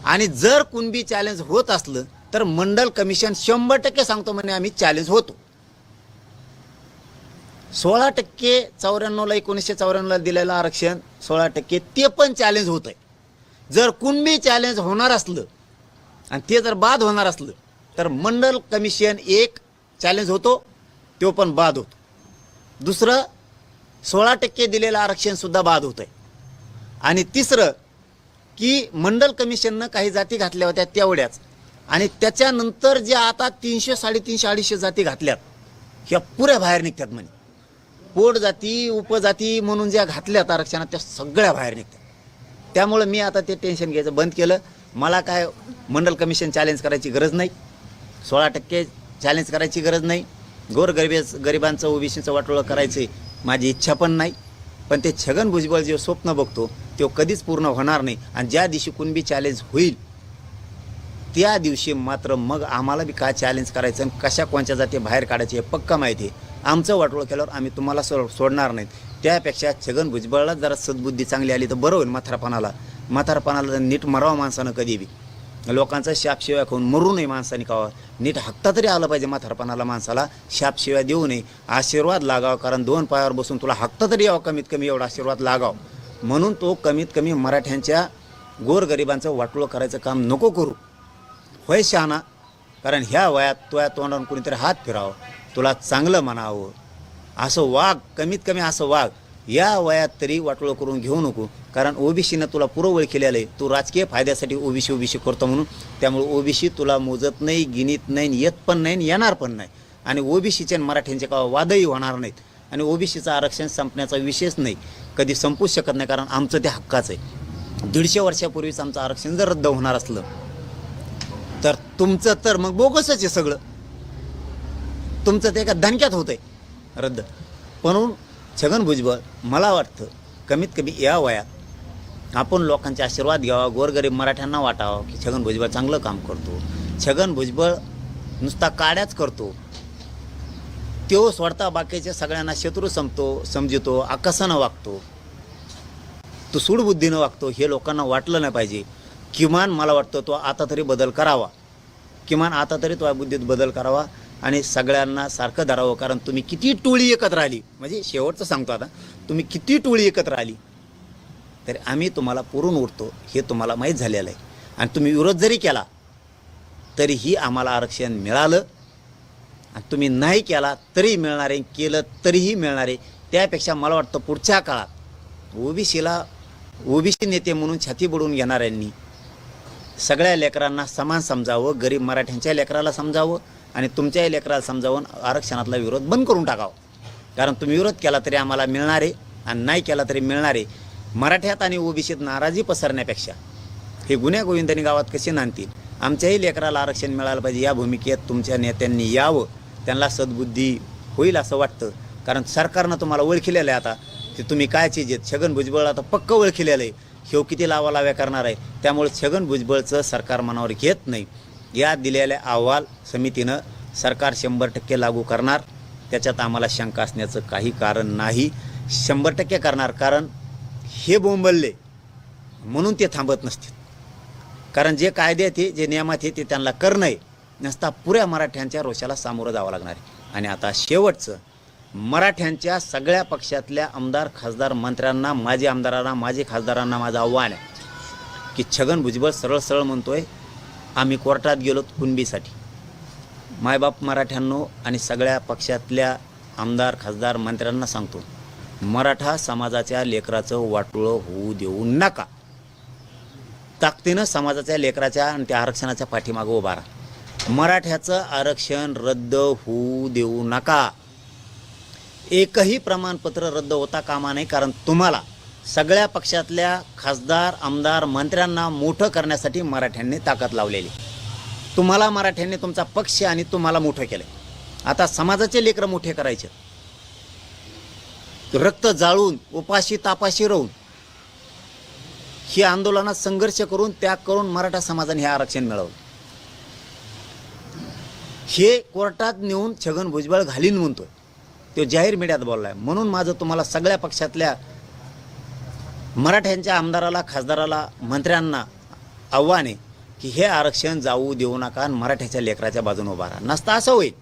S1: आणि जर कुणबी चॅलेंज होत असलं तर मंडल कमिशन 100% सांगतो म्हणे आम्ही चॅलेंज होतो. 16% 94ला 1994ला दिलेलं आरक्षण 16% ते पण चॅलेंज होत आहे. जर कुणबी चॅलेंज होणार असलं आणि ते जर बाद होणार असलं तर मंडल कमिशन एक चॅलेंज होतो, तो पण बाद होतो. दुसरं 16% दिलेलं आरक्षण सुद्धा बाद होत आहे. आणि तिसरं की मंडल कमिशननं काही जाती घातल्या होत्या तेवढ्याच, आणि त्याच्यानंतर जे आता 300, 350, 250 जाती घातल्यात ह्या पुऱ्या बाहेर निघतात म्हणे. पोट जाती उपजाती म्हणून ज्या घातल्यात आरक्षणात त्या सगळ्या बाहेर निघतात. त्यामुळं मी आता ते टेन्शन घ्यायचं बंद केलं. मला काय मंडल कमिशन चॅलेंज करायची गरज नाही, 16% चॅलेंज करायची गरज नाही, गरिबांचं ओबीसीचं वाटोळं करायचं माझी इच्छा पण नाही. पण ते छगन भुजबळ जे स्वप्न बघतो ते कधीच पूर्ण होणार नाही. आणि ज्या दिवशी कुणबी चॅलेंज होईल त्या दिवशी मात्र मग आम्हाला बी काय चॅलेंज करायचं आणि कशा कोणत्या जाती बाहेर काढायचे हे पक्का माहिती आहे. आमचं वाटोळं केल्यावर आम्ही तुम्हाला सोडणार नाहीत. त्यापेक्षा छगन भुजबळला जरा सद्बुद्धी चांगली आली तर बरं होईल. म्हातारपणाला नीट मरावं माणसानं, कधी बी लोकांचा शापशिवाय खाऊन मरू नये माणसाने. कावा नीट हक्ता तरी आलं पाहिजे म्हातारपणाला माणसाला. शापशिवाय देऊ नये, आशीर्वाद लागावा. कारण 2 पायावर बसून तुला हक्ता तरी यावं, कमीत कमी एवढा आशीर्वाद लागावं. म्हणून तो कमीत कमी मराठ्यांच्या गोरगरिबांचं वाटोळं करायचं काम नको करू. होय शहाणा, कारण ह्या वयात तुझ्या तोंडावरून कोणीतरी हात फिरावं, तुला चांगलं म्हणावं, असं वाग, कमीत कमी असं वाग. या वयात तरी वाटोळं करून घेऊ नको. कारण ओबीसीनं तुला पुरवळ केलेलं आहे. तू राजकीय फायद्यासाठी ओबीसी करतो म्हणून. त्यामुळे ओबीसी तुला मोजत नाही, गिनीत नाही, येत पण नाही, येणार पण नाही. आणि ओबीसीचे आणि मराठ्यांचे का वादही होणार नाहीत. आणि ओबीसीचं आरक्षण संपण्याचा विषयच नाही, कधी संपूच शकत नाही. कारण आमचं ते हक्काचं आहे. 150 वर्षापूर्वीच आमचं आरक्षण जर रद्द होणार असलं तर तुमचं तर मग बोगसच आहे सगळं. तुमचं ते एका धनक्यात होतंय रद्द. म्हणून छगन भुजबळ मला वाटतं कमीत कमी या वयात आपण लोकांचे आशीर्वाद घ्यावा, गोरगरीब मराठ्यांना वाटावं की छगन भुजबळ चांगलं काम करतो. छगन भुजबळ नुसता काड्याच करतो, तो सोडता बाकीच्या सगळ्यांना शत्रू समजतो, आकसानं वागतो, तो सूडबुद्धीनं वागतो. हे लोकांना वाटलं नाही पाहिजे. किमान मला वाटतं तो आता तरी बदल करावा, किमान आता तरी तो बुद्धीत बदल करावा आणि सगळ्यांना सारखं धरावं. कारण तुम्ही किती टोळी एकत्र आली, म्हणजे शेवटचं सांगतो आता, तुम्ही किती टोळी एकत्र आली तरी आम्ही तुम्हाला पुरून उरतो हे तुम्हाला माहीत झालेलं आहे. आणि तुम्ही विरोध जरी केला तरीही आम्हाला आरक्षण मिळालं, आणि तुम्ही नाही केला तरी मिळणार आहे, केलं तरीही मिळणार आहे. त्यापेक्षा मला वाटतं पुढच्या काळात ओबीसी नेते म्हणून छाती बुडवून घेणाऱ्यांनी सगळ्या लेकरांना समान समजावं, गरीब मराठ्यांच्या लेकराला समजावं आणि तुमच्याही लेकराला समजावून आरक्षणातला विरोध बंद करून टाकावं. कारण तुम्ही विरोध केला तरी आम्हाला मिळणार आहे आणि नाही केला तरी मिळणार आहे. मराठ्यात आणि ओबीसीत नाराजी पसरण्यापेक्षा हे गुन्ह्या गोविंदांनी गावात कसे नांदतील. आमच्याही लेकराला आरक्षण मिळालं पाहिजे या भूमिकेत तुमच्या नेत्यांनी यावं, त्यांना सद्बुद्धी होईल असं वाटतं. कारण सरकारनं तुम्हाला ओळखलेलं आहे आता, ते तुम्ही काय चीज आहेत. छगन भुजबळ आता पक्क ओळखलेलं आहे, ह्यो किती लावालाव्या करणार आहे. त्यामुळे छगन भुजबळचं सरकार मनावर घेत नाही. या दिलेल्या अहवाल समितीनं सरकार 100% लागू करणार, त्याच्यात आम्हाला शंका असण्याचं काही कारण नाही. 100% करणार, कारण हे बोंबलले म्हणून ते थांबत नसतील. कारण जे कायदे ते जे नियमात आहे ते त्यांना करणं आहे, नसता पुऱ्या मराठ्यांच्या रोषाला सामोरं जावं लागणार आहे. आणि आता शेवटचं, मराठ्यांच्या सगळ्या पक्षातल्या आमदार खासदार मंत्र्यांना, माजी आमदारांना, माजी खासदारांना माझं आव्हान आहे की छगन भुजबळ सरळ सरळ म्हणतोय आम्ही कोर्टात गेलो कुणबीसाठी. मायबाप मराठ्यांनो आणि सगळ्या पक्षातल्या आमदार खासदार मंत्र्यांना सांगतो, मराठा समाजाच्या लेकराचं वाटोळं होऊ देऊ नका. ताकदीनं समाजाच्या लेकराच्या आणि त्या आरक्षणाच्या पाठीमागं उभा राहा. मराठ्याचं आरक्षण रद्द होऊ देऊ नका. एकही प्रमाणपत्र रद्द होता कामा नाही. कारण तुम्हाला सगळ्या पक्षातल्या खासदार आमदार मंत्र्यांना मोठं करण्यासाठी मराठ्यांनी ताकद लावलेली. तुम्हाला मराठ्यांनी तुमचा पक्ष आणि तुम्हाला मोठं केलं. आता समाजाचे लेकरं मोठे करायचे, रक्त जाळून उपाशी तापाशी राहून ही आंदोलनात संघर्ष करून त्याग करून मराठा समाजाने हे आरक्षण मिळवलं. हे कोर्टात नेऊन छगन भुजबळ घालीन म्हणतोय, तो जाहीर मीडियात बोललाय. म्हणून माझं तुम्हाला सगळ्या पक्षातल्या मराठ्यांच्या आमदाराला खासदाराला मंत्र्यांना आव्हान आहे की हे आरक्षण जाऊ देऊ नका आणि मराठ्याच्या लेकराच्या बाजूने उभा राहा. नसता असं होईल,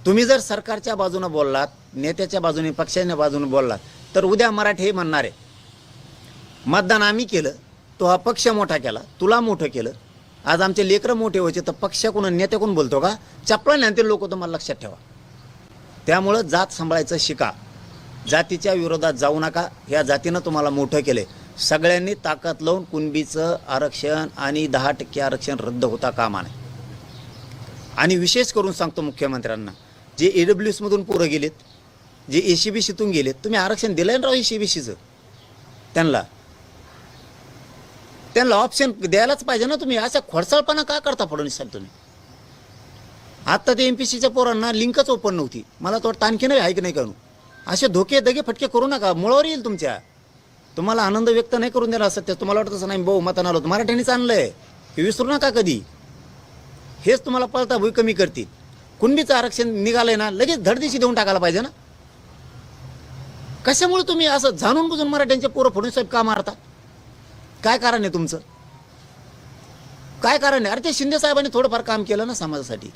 S1: तुम्ही जर सरकारच्या बाजूने बोललात, नेत्याच्या बाजूने पक्षाच्या बाजूने बोललात तर उद्या मराठी हे म्हणणार आहे मतदान आम्ही केलं, तो हा पक्ष मोठा केला, तुला मोठं केलं. आज आमचे लेकरं मोठे व्हायचे तर पक्षाकडून नेत्याकडून बोलतो का? चपळा आणतील लोक, तुम्हाला लक्षात ठेवा. त्यामुळं जात सांभाळायचं शिका, जातीच्या विरोधात जाऊ नका. ह्या जातीनं तुम्हाला मोठं केलं. सगळ्यांनी ताकद लावून कुणबीचं आरक्षण आणि 10% आरक्षण रद्द होता कामा नये. आणि विशेष करून सांगतो मुख्यमंत्र्यांना, जे AWSमधून पोरं गेलेत, जे ACBCतून गेलेत, तुम्ही आरक्षण दिलं आहे ना राव ACBCचं, त्यांना ऑप्शन द्यायलाच पाहिजे ना. तुम्ही असा खोडसाळपणा का करता फडणवीस साहेब तुम्ही? आत्ता ते MPCच्या पोरांना लिंकच ओपन नव्हती. मला तर वाटतं आणखी नाही आहे की नाही करू. असे धोके दगे फटके करू नका, मुळावर येईल तुमच्या. तुम्हाला आनंद व्यक्त नाही करून द्यायला सत्य. तुम्हाला वाटतं नाही बहुमतानं आलो, मराठ्यांनीच आणलंय हे विसरू नका कधी. हेच तुम्हाला पळता भूई कमी करतील. कुणबीचं आरक्षण निघालंय ना, लगेच धडदिशी देऊन टाकायला पाहिजे ना. कशामुळे तुम्ही असं जाणून बुजून मराठ्यांचे पोरं फडणवीस साहेब का मारता? काय कारण आहे तुमचं? काय कारण आहे? अरे ते शिंदे साहेबांनी थोडंफार काम केलं ना समाजासाठी,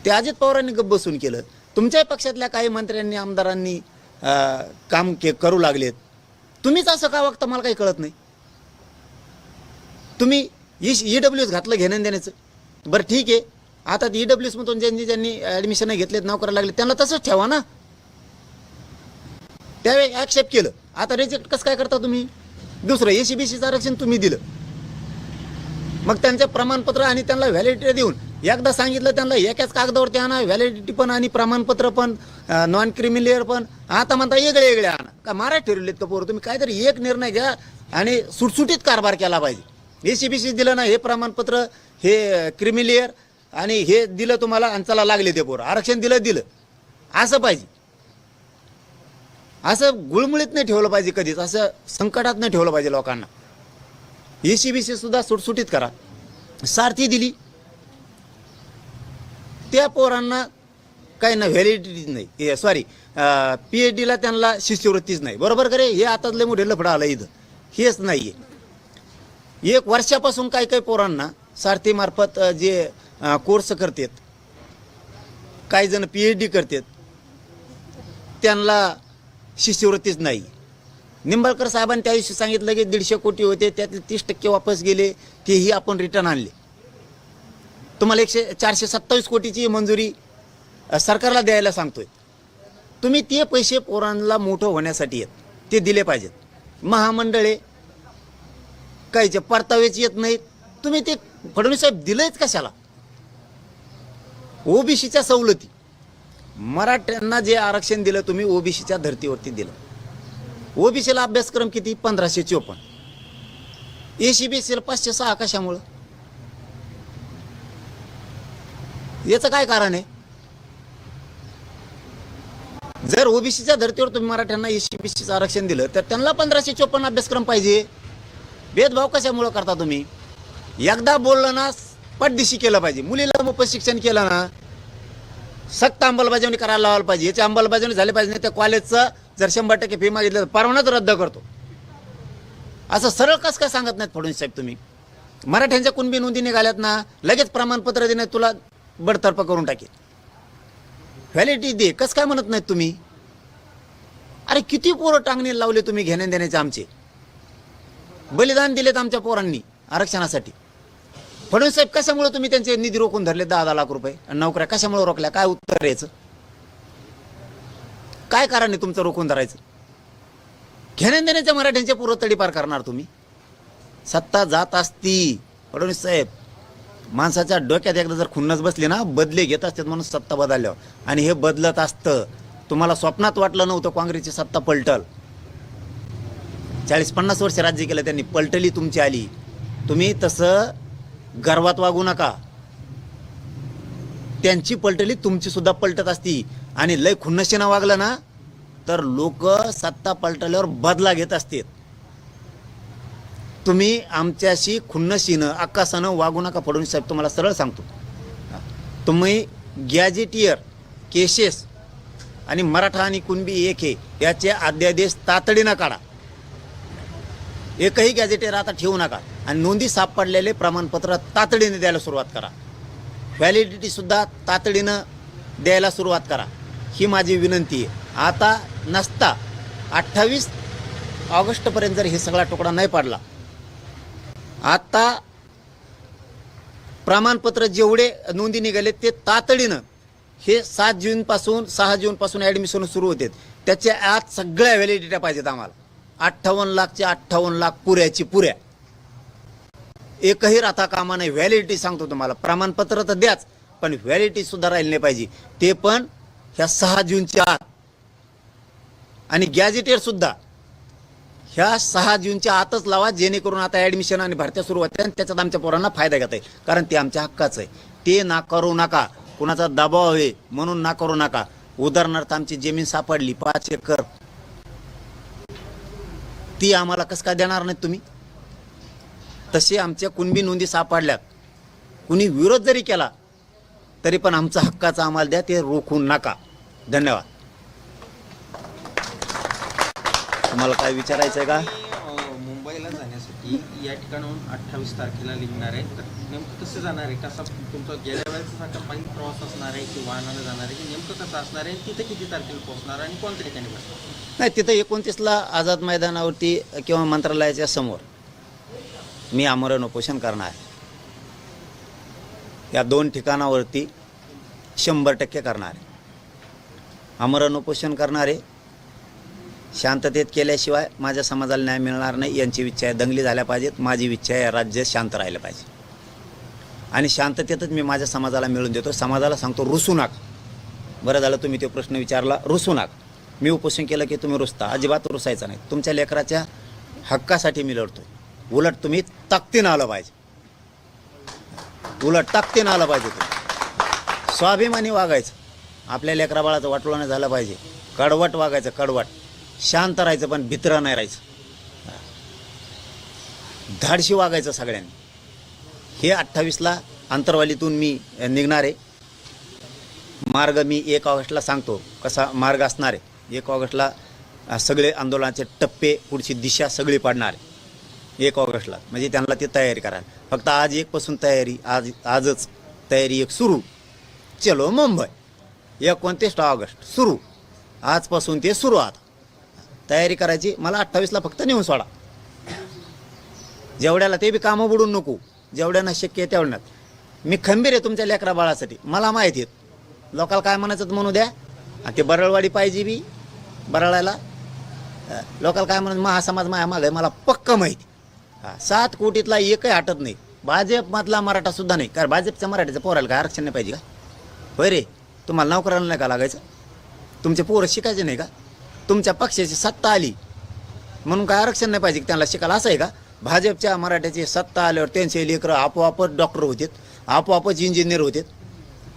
S1: ते अजित पवारांनी गप्प बसून केलं. तुमच्याही पक्षातल्या काही मंत्र्यांनी आमदारांनी काम करू लागलेत. तुम्हीच असं का वागता मला काही कळत नाही. तुम्ही EWS घातलं घेणं देण्याचं, बरं ठीक आहे. आता EWSमधून ज्यांनी ॲडमिशन घेतलेत, नाव करायला लागले, त्यांना तसंच ठेवा ना. त्यावेळी ॲक्सेप्ट केलं, आता रिजेक्ट कसं काय करता तुम्ही? दुसरं ACBCचं आरक्षण तुम्ही दिलं, मग त्यांचं प्रमाणपत्र आणि त्यांना व्हॅलिडिटी देऊन एकदा सांगितलं त्यांना एकाच कागदावरती आणा, व्हॅलिडिटी पण आणि प्रमाणपत्र पण, नॉन क्रिमिलेअर पण. आता म्हणता वेगळे आणा. का महाराज ठरवलेत का पोरं? तुम्ही काहीतरी एक निर्णय घ्या आणि सुटसुटीत कारभार केला पाहिजे. ACBC दिलं ना, हे प्रमाणपत्र, हे क्रिमिलेअर आणि हे दिलं तुम्हाला आणि चला लागले ते पोरं, आरक्षण दिलं असं पाहिजे. असं गुळमुळीत नाही ठेवलं पाहिजे कधीच, असं संकटात नाही ठेवलं पाहिजे लोकांना. ACBC सुद्धा सुटसुटीत करा. सारथी दिली, त्या पोरांना काही ना व्हॅलिडिटीच नाही, सॉरी PhDला त्यांना शिष्यवृत्तीच नाही. बरोबर करे? हे आताच लय मोठे लफडं आलं इथं. हेच नाही आहे. एक वर्षापासून काही काही पोरांना सारथीमार्फत जे कोर्स करतात, काही जण PhD करतात, त्यांना शिष्यवृत्तीच नाही. निंबाळकर साहेबांनी त्या दिवशी सांगितलं की 150 कोटी होते, त्यातले 30% वापस गेले, तेही आपण रिटर्न आणले. तुम्हाला 427 कोटीची मंजुरी सरकारला द्यायला सांगतोय. तुम्ही ते पैसे पोरांना मोठं होण्यासाठी आहेत ते दिले पाहिजेत. महामंडळे काहीचे परतावेच येत नाहीत. तुम्ही ते फडणवीस साहेब दिलेच कशाला? ओबीसीच्या सवलती, मराठ्यांना जे आरक्षण दिलं तुम्ही ओबीसीच्या धर्तीवरती दिलं. ओबीसीला अभ्यासक्रम किती? 1554. ACBCला 506. कशामुळं? याचं काय कारण आहे? जर ओबीसीच्या धर्तीवर तुम्ही मराठ्यांना ACBCचं आरक्षण दिलं तर त्यांना 1554 अभ्यासक्रम पाहिजे. भेदभाव कशामुळं करता तुम्ही? एकदा बोललं ना पटदिशी केलं पाहिजे. मुलीला मोफत शिक्षण केलं ना सक्त अंमलबजावणी करायला लावायला पाहिजे. याची अंमलबजावणी झाली पाहिजे. नाही त्या कॉलेजचं जर 100% फी मागितलं तर परवानाच रद्द करतो. असं सरळ कसं काय सांगत नाहीत फडणवीस साहेब तुम्ही? मराठ्यांच्या कुणबी नोंदी निघाल्यात ना, लगेच प्रमाणपत्र देण्यात तुला बडतर्फ करून टाकेल. व्हॅलिडिटी दे, कसं काय म्हणत नाहीत तुम्ही? अरे किती पोरं टांगणे लावले तुम्ही घेण्या देण्याचे. आमचे बलिदान दिलेत आमच्या पोरांनी आरक्षणासाठी. फडणवीस साहेब कशामुळे तुम्ही त्यांचे निधी रोखून धरले? 10 लाख रुपये नोकऱ्या कशामुळे रोखल्या? काय उत्तर याचं? काय कारण आहे तुमचं रोखून धरायचं? घेण्या देण्याच्या मराठ्यांच्या पूर्व तडीपार करणार तुम्ही. सत्ता जात असती फडणवीस साहेब, माणसाच्या डोक्यात एकदा जर खुन्नस बसली ना, बदले घेत असतात म्हणून सत्ता बदलल्यावर. आणि हे बदलत असतं. तुम्हाला स्वप्नात वाटलं नव्हतं काँग्रेसची सत्ता पलटल. 40-50 वर्ष राज्य केलं त्यांनी, पलटली तुमची आली. तुम्ही तसं गर्वात वागू नका. त्यांची पलटली तुमची सुद्धा पलटत असती. आणि लय खुन्नशीनं वागलं ना तर लोक सत्ता पलटल्यावर बदला घेत असतात. तुम्ही आमच्याशी खुन्नशीनं अक्कासानं वागू नका फडणवीस साहेब, तुम्हाला सरळ सांगतो. तुम्ही गॅजेटियर केसेस आणि मराठा आणि कुणबी एक आहे याचे अध्यादेश तातडीनं काढा. एकही गॅजेटियर आता ठेवू नका. आणि नोंदी सापडलेले प्रमाणपत्र तातडीने द्यायला सुरुवात करा. व्हॅलिडिटी सुद्धा तातडीनं द्यायला सुरुवात करा. ही माझी विनंती आहे. आता नसता 28 ऑगस्टपर्यंत जर हे सगळा तुकडा नाही पडला, आता प्रमाणपत्र जेवढे नोंदी निघाले ते तातडीनं हे 7 जूनपासून 6 जूनपासून ॲडमिशन सुरू होते, त्याच्या आत सगळ्या व्हॅलिडिट्या पाहिजेत आम्हाला. 58 लाखच्या 58 लाख पुऱ्याची पुऱ्या. एकही राहता कामा नाही. व्हॅलिडिटी सांगतो तुम्हाला. प्रमाणपत्र तर द्याच, पण व्हॅलिडिटी सुद्धा राहिली नाही पाहिजे. ते पण ह्या 6 जूनच्या आत. आणि गॅजेटियर सुद्धा ह्या 6 जूनच्या आतच लावा, जेणेकरून आता ॲडमिशन आणि भरत्या सुरू होत्या आणि त्याच्यात आमच्या पोरांना फायदा घेता येईल. कारण ते आमच्या हक्काचं आहे. ते ना करू नका. कुणाचा दबाव आहे म्हणून ना करू नका. उदाहरणार्थ आमची जमीन सापडली 5 एकर, ती आम्हाला कसं काय देणार नाहीत तुम्ही? तसे आमच्या कुणबी नोंदी सापडल्यात. कुणी विरोध जरी केला तरी पण आमचा हक्काचा आम्हाला द्या, ते रोखून नका. धन्यवाद. तुम्हाला काय विचारायचं आहे का?
S2: मुंबईला जाण्यासाठी या ठिकाणाहून 28 तारखेला निघणार आहे, तर नेमकं कसं जाणार आहे? कसा तुमचा गेल्या वेळेचा पायी प्रवास असणार आहे की वाहनानं जाणार आहे, की नेमकं कसं असणार आहे? तिथे किती तारखेला पोहोचणार आणि कोणत्या ठिकाणी बसणार?
S1: नाही, तिथं 29ला आझाद मैदानावरती किंवा मंत्रालयाच्या समोर मी आमरण उपोषण करणार आहे. या 2 ठिकाणावरती 100% करणार आहे. आमरण उपोषण करणारे शांततेत केल्याशिवाय माझ्या समाजाला न्याय मिळणार नाही. यांची इच्छा आहे दंगली झाल्या पाहिजेत. माझी इच्छा आहे राज्य शांत राहिलं पाहिजे. आणि शांततेतच मी माझ्या समाजाला मिळून देतो. समाजाला सांगतो रुसू नका. बरं झालं तुम्ही तो प्रश्न विचारला. रुसू नका. मी उपोषण केलं की तुम्ही रुसता. अजिबात रुसायचं नाही. तुमच्या लेकराच्या हक्कासाठी मी लढतोय. उलट तुम्ही ताकदीनं आलं पाहिजे. उलट ताकदीनं आलं पाहिजे. तुम्ही स्वाभिमानी वागायचं. आपल्या लेकरा बाळाचं वाटोळं नाही झालं पाहिजे. कडवट वागायचं. कडवट. शांत राहायचं पण भित्र नाही राहायचं. धाडशी वागायचं सगळ्यांनी. हे 28ला अंतरवालीतून मी निघणार आहे. मार्ग मी 1 ऑगस्टला सांगतो कसा मार्ग असणार आहे. 1 ऑगस्टला सगळे आंदोलनाचे टप्पे, पुढची दिशा सगळी पाडणार आहे. 1 ऑगस्टला, म्हणजे त्यांना ती तयारी करायला. फक्त आज 1 पासून तयारी, आजच तयारी 1 सुरू. चलो मुंबई, 29 ऑगस्ट सुरू. आजपासून ते सुरू. आता तयारी करायची. मला 28ला फक्त नेऊन सोडा. जेवढ्याला ते बी कामं बुडून नको, जेवढ्यांना शक्य आहे तेवढ्यात. मी खंबीर आहे तुमच्या लेकरा बाळासाठी. मला माहिती आहे लोकाला काय म्हणायचं तर म्हणू द्या. आणि ते बरळवाडी पाहिजे बी बरळायला. लोकाला काय म्हणत महासमाज माया माग आहे मला पक्का माहिती. 7 कोटीतला एकही हटत नाही. भाजपमधला मराठा सुद्धा नाही. कारण भाजपच्या मराठीचं पोरायला काय आरक्षण नाही पाहिजे का? होय रे, तुम्हाला नोकराला नाही का लागायचं? तुमचे पोरं शिकायचे नाही का? तुमच्या पक्षाची सत्ता आली म्हणून काय आरक्षण नाही पाहिजे त्यांना शिकायला, असं आहे का? भाजपच्या मराठ्याची सत्ता आल्यावर त्यांचे लेकरं आपोआपच डॉक्टर होतात, आपोआपच इंजिनियर होतात.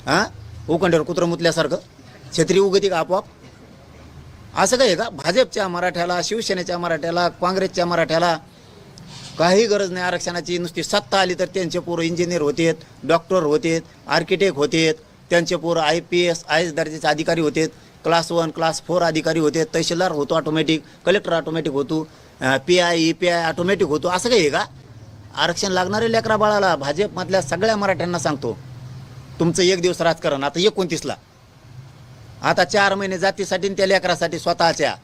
S1: हां, उकंड्यावर कुत्रं मुतल्यासारखं छत्री उगती का आपोआप? असं काय आहे का? भाजपच्या मराठ्याला, शिवसेनेच्या मराठ्याला, काँग्रेसच्या मराठ्याला काही गरज नाही आरक्षणाची. नुसती सत्ता आली तर त्यांचे पोरं इंजिनियर होतात, डॉक्टर होतात, आर्किटेक्ट होतात, त्यांचे पोरं IPS IAS दर्जाचे अधिकारी होतात, क्लास 1 क्लास 4 अधिकारी होते, तहसीलदार होतो ऑटोमॅटिक, कलेक्टर ऑटोमॅटिक होतो, PI EPI ऑटोमॅटिक होतो. असं काही आहे का? आरक्षण लागणारे लेकरा बाळाला. भाजपमधल्या सगळ्या मराठ्यांना सांगतो, तुमचं 1 दिवस राजकारण. आता 29ला, आता 4 महिने जातीसाठी त्या लेकरासाठी स्वतःच्या.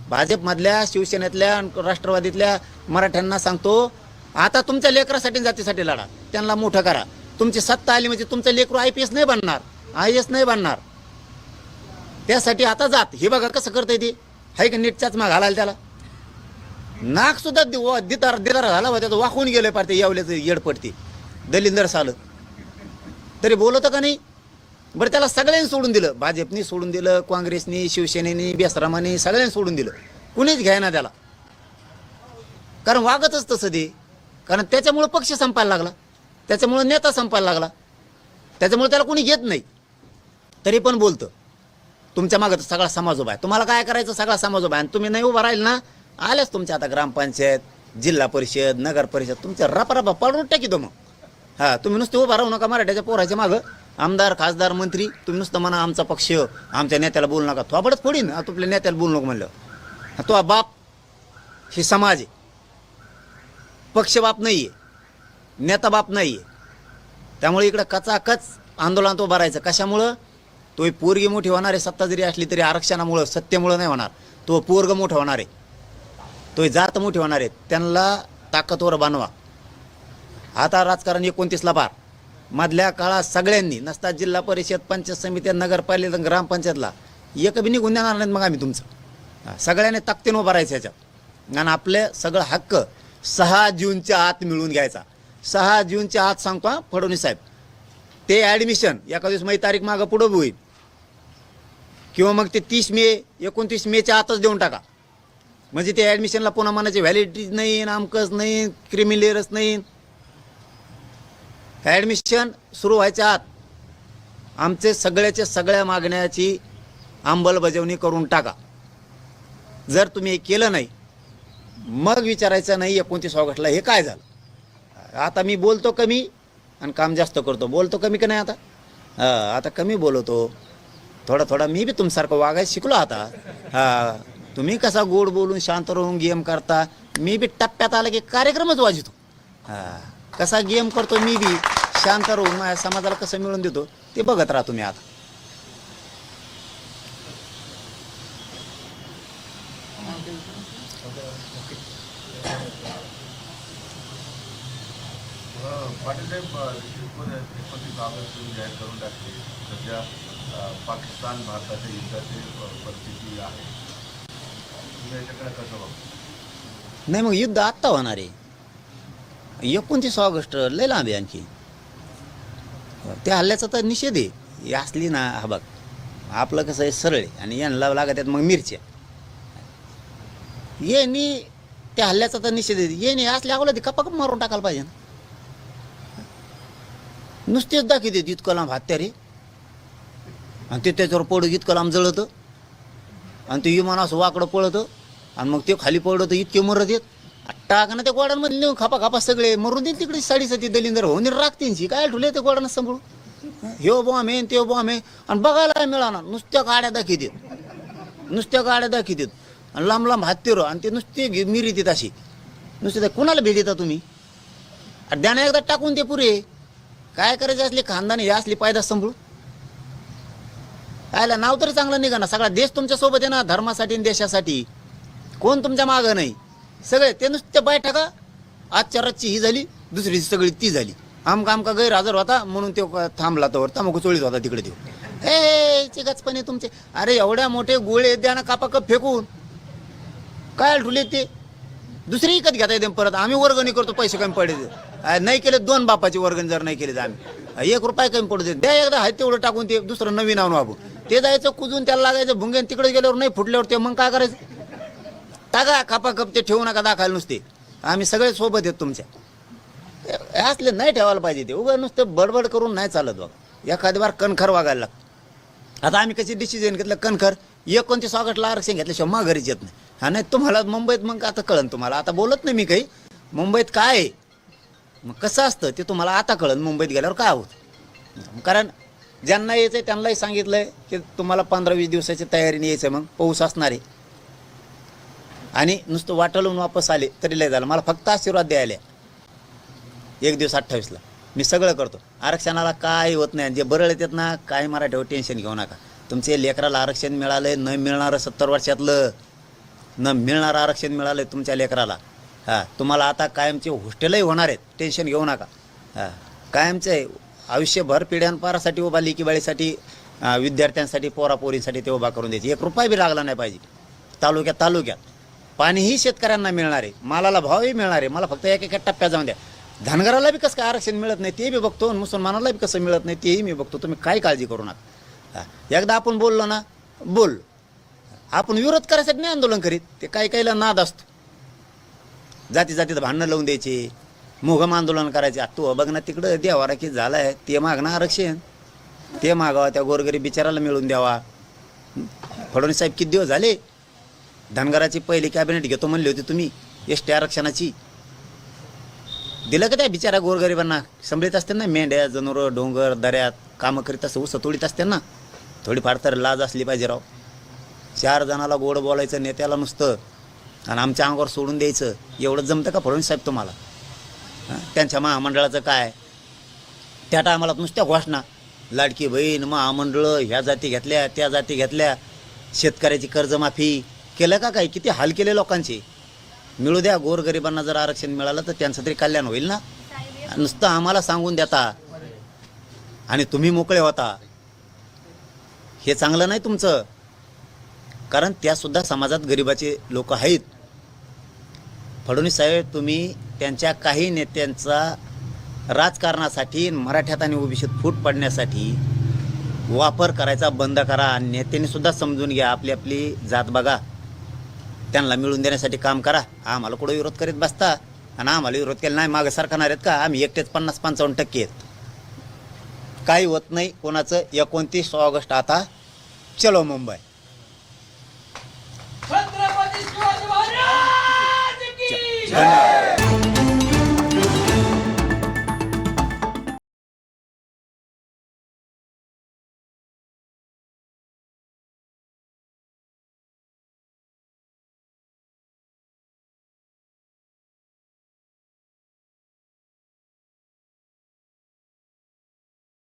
S1: भाजपमधल्या, शिवसेनेतल्या, राष्ट्रवादीतल्या मराठ्यांना सांगतो, आता तुमच्या लेकरासाठी जातीसाठी लढा. त्यांना मोठं करा. तुमची सत्ता आली म्हणजे तुमचं लेकरू IPS नाही बनणार, IAS नाही बनणार. त्यासाठी आता जात. हे बघा कसं करता येते. हाय का नीटच्याच माग घालायला त्याला. नाक सुद्धा दितार झाला होता, त्याचं वाकून गेलं पार ते येवल्याचं येडपडते दलिंदर सालं तरी बोलवतं का नाही? बरं, त्याला सगळ्यांनी सोडून दिलं. भाजपनी सोडून दिलं, काँग्रेसनी, शिवसेनेनी, बेसरामानी सगळ्यांनी सोडून दिलं. कुणीच घ्यायना त्याला. कारण वागतच तसं ते. कारण त्याच्यामुळं पक्ष संपायला लागला, त्याच्यामुळं नेता संपायला लागला, त्याच्यामुळे त्याला कोणी घेत नाही. तरी पण बोलतं तुमच्या मागं तर सगळा समाज उभा आहे. तुम्हाला काय करायचं? सगळा समाज उभा आहे. आणि तुम्ही नाही उभा राहील ना, आल्याच तुमच्या आता ग्रामपंचायत, जिल्हा परिषद, नगर परिषद तुमच्या रपा पाडून टाकी. मग हां, तुम्ही नुसते उभा राहू नका मराठ्याच्या पोराच्या मागं. आमदार, खासदार, मंत्री तुम्ही नुसतं म्हणा आमचा पक्ष, आमच्या नेत्याला बोलू नका. थोबडच फोडीन तुपल्या नेत्याला बोलू नको म्हणलं. तो बाप हे समाज आहे, पक्ष बाप नाही आहे, नेता बाप नाही आहे. त्यामुळे इकडं कचाकच आंदोलनात उभं राहायचं. कशामुळं? तो पोरगी मोठी होणार आहे. सत्ता जरी असली तरी आरक्षणामुळं, सत्तेमुळं नाही होणार. तो पोरग मोठं होणार आहे, तो जात मोठी होणार आहे. त्यांना ताकदवर बनवा. आता राजकारण 29ला पार. मधल्या काळात सगळ्यांनी नसतात जिल्हा परिषद, पंचायत समित्या, नगरपालिका, ग्रामपंचायतला एक बी निघून देणार नाहीत. मग आम्ही तुमचं सगळ्यांनी ताकदीनं उभं राहायचं ह्याच्यात. आणि आपले सगळं हक्क 6 जूनच्या आत मिळवून घ्यायचा. 6 जूनच्या आत सांगतो हा फडणवीस साहेब. ते ॲडमिशन एका दिवस माझी तारीख मागं पुढं होईल, किंवा मग ते 30 मे 29 मेच्या आतच देऊन टाका. म्हणजे ते ॲडमिशनला पुन्हा मनाची व्हॅलिडिटीज नाही, नामकच नाही, क्रिमिलेअरच नाही. ॲडमिशन सुरू व्हायच्या आत आमचे सगळ्या मागण्याची अंमलबजावणी करून टाका. जर तुम्ही हे केलं नाही, मग विचारायचं नाही 29 ऑगस्टला हे काय झालं. आता मी बोलतो कमी आणि काम जास्त करतो. बोलतो कमी का नाही आता? आता कमी बोलवतो. थोडा मी बी तुमच्यासारखं वागायला शिकलो आता. तुम्ही कसा गोड बोलून शांत राहून गेम करता, मी बी टप्प्यात आला की कार्यक्रमच वाजवतो. कसा गेम करतो मी बी शांत राहून, माझ्या समाजाला कसं मिळून देतो ते बघत राहा तुम्ही. आता
S3: पाटील साहेब, 29 ऑगस्ट जाहीर करून टाकले. सध्या पाकिस्तान भारताच्या युद्धाची परिस्थिती आहे. तुम्ही याच्याकडे कसं बघता?
S1: नाही, मग युद्ध आत्ता होणार आहे. 29 ऑगस्ट लय लांब आहे आणखी. त्या हल्ल्याचा तर निषेध आहे. ही असली ना, हा बघ आपलं कसं आहे सरळ आहे, आणि यांना लागत आहेत मग मिरच्या. येणी त्या हल्ल्याचा तर निषेध आहे. येणे असले अगोदर कपाक मारून टाकायला पाहिजे ना. नुसतेच दाखवते इतकं लांब हत्यारे, आणि ते त्याच्यावर पडू इतकं लांब जळतं, आणि ते विमान असं वाकडं पळतं, आणि मग ते खाली पडलं तर इतके मरत येत. टाका ना त्या गोडांमध्ये नेऊन खापा सगळे मरून देईल तिकडे. 7.5 दलिंदर होऊन राख त्यांची काय ठुले ते गोडांना सांभाळू. ह्यो बॉम्ब आहे ते बॉम्ब आहे, आणि बघायला मिळाला नुसत्या गाड्या दाखवतात, नुसत्या गाड्या दाखवतात, आणि लांब हत्तीर, आणि ते नुसते मिरी देत अशी. नुसते ते कुणाला भेट देता तुम्ही? द्याना एकदा टाकून ते पुरे. काय करायचे असले खानदानी हे असली पायदा संभळू आयला नाव तरी चांगलं निघा ना. सगळा देश तुमच्या सोबत आहे ना, धर्मासाठी आणि देशासाठी. कोण तुमच्या मागं नाही. सगळे ते नुसते बैठका. आजच्या रातची ही झाली, दुसरी सगळी ती झाली. आमका गैरहजर होता म्हणून तो थांबला तर तमाखू चोळीत होता तिकडे देऊ. हे गचपणे तुमचे. अरे एवढ्या मोठे गोळे द्या ना कापा कप फेकून. काय ठुले ते दुसरी विकत घेता येते परत. आम्ही वर्गणी करतो पैसे कमी पडले. नाही केले 2 बापाची वर्गणी जर नाही केली तर आम्ही 1 रुपया कमी पडू दे. द्या एकदा आहे तेवढं टाकून ते दुसरं नवीन आणून वापू. ते जायचं कुजून त्याला लागायचं भुंगेन. तिकडे गेल्यावर नाही फुटल्यावर ते मग काय करायचं? टाका कापा कप ते ठेवू नका दाखायला नुसते. आम्ही सगळे सोबत आहेत तुमच्या. असले नाही ठेवायला पाहिजे ते. उगा नुसतं बडबड करून नाही चालत बघा. एखादी बार कणखर वागायला लागतं. आता आम्ही कशी डिसिजन घेतलं कणखर 29 ऑगस्टला आरक्षण घेतल्याशिवाय मग घरीच येत नाही. हा नाही तुम्हाला मुंबईत मग आता कळन. तुम्हाला आता बोलत नाही मी काही. मुंबईत काय आहे मग कसं असतं ते तुम्हाला आता कळन. मुंबईत गेल्यावर काय होतं. कारण ज्यांना यायचं आहे त्यांनाही सांगितलं आहे की तुम्हाला 15-20 दिवसाची तयारीने यायचं. मग पाऊस असणार आहे आणि नुसतं वाटलून वापस आले तरी लय झालं. मला फक्त आशीर्वाद द्यायला 1 दिवस 28ला मी सगळं करतो. आरक्षणाला काय होत नाही. जे बरळ येतात ना काय मराठीवर टेन्शन घेऊ नका. तुमचे लेकराला आरक्षण मिळालं न मिळणारं 70 वर्षातलं न मिळणारं आरक्षण मिळालं आहे तुमच्या लेकराला. हां तुम्हाला आता कायमचे हॉस्टेलही होणार आहेत. टेन्शन घेऊ नका. हां कायमचे आयुष्यभर पिढ्यांपारासाठी उभा लेकीबाळीसाठी विद्यार्थ्यांसाठी पोरापोरींसाठी ते उभा करून द्यायचे. 1 रुपया बी लागला नाही पाहिजे. तालुक्यात पाणीही शेतकऱ्यांना मिळणार आहे. मालाला भावही मिळणार आहे. मला फक्त एक टप्प्यात जाऊन द्या. धनगराला बी कसं काय आरक्षण मिळत नाही ते बी बघतो. मुसलमानाला बी कसं मिळत नाही तेही मी बघतो. तुम्ही काय काळजी करू नका. एकदा आपण बोललो ना बोल. आपण विरोध करायसाठी नाही आंदोलन करीत. ते काही काहीला नाद असतो. जातीत भांडणं लावून द्यायचे. मोघम आंदोलन करायचे. तू बघ ना तिकडं देवारा की झालं आहे ते मागणं आरक्षण. ते मागावा त्या गोरगरीब बिचाराला मिळून द्यावा. फडणवीस साहेब किती दिवस झाले धनगराची पहिली कॅबिनेट घेतो म्हणली होती तुम्ही एसटी आरक्षणाची. दिलं का त्या बिचारा गोरगरिबांना? सांभाळीत असते ना मेंढ्या जनावरं डोंगर दऱ्यात कामं करीत असते. ऊस तोडीत असते ना. थोडीफार तर लाज असली पाहिजे राव. 4 जणाला गोड बोलायचं नेत्याला नुसतं आणि आमच्या अंगावर सोडून द्यायचं. एवढं जमतं का फडणवीस साहेब तुम्हाला? त्यांच्या महामंडळाचं काय त्या टायमाला नुसत्या घोषणा. लाडकी बहीण महामंडळं ह्या जाती घेतल्या त्या जाती घेतल्या. शेतकऱ्याची कर्जमाफी केलं का काय? किती हाल केले लोकांचे. मिळू द्या. गोरगरिबांना जर आरक्षण मिळालं तर त्यांचं तरी कल्याण होईल ना. नुसतं आम्हाला सांगून देता आणि तुम्ही मोकळे होता. हे चांगलं नाही तुमचं. कारण त्यासुद्धा समाजात गरिबाचे लोक आहेत. फडणवीस साहेब तुम्ही त्यांच्या काही नेत्यांचा राजकारणासाठी मराठ्यात आणि ओबीसीत फूट पडण्यासाठी वापर करायचा बंद करा. नेत्यांनी सुद्धा समजून घ्या. आपली जात बघा. त्यांना मिळून देण्यासाठी काम करा. आम्हाला कुठं विरोध करीत बसता आणि आम्हाला विरोध केला नाही मागं सरकणार आहेत का? आम्ही एकटेच 50-55% आहेत. काही होत नाही कोणाचं. 29 ऑगस्ट आता चलो मुंबई.
S4: छत्रपती शिवाजी महाराज की
S1: धन्यवाद.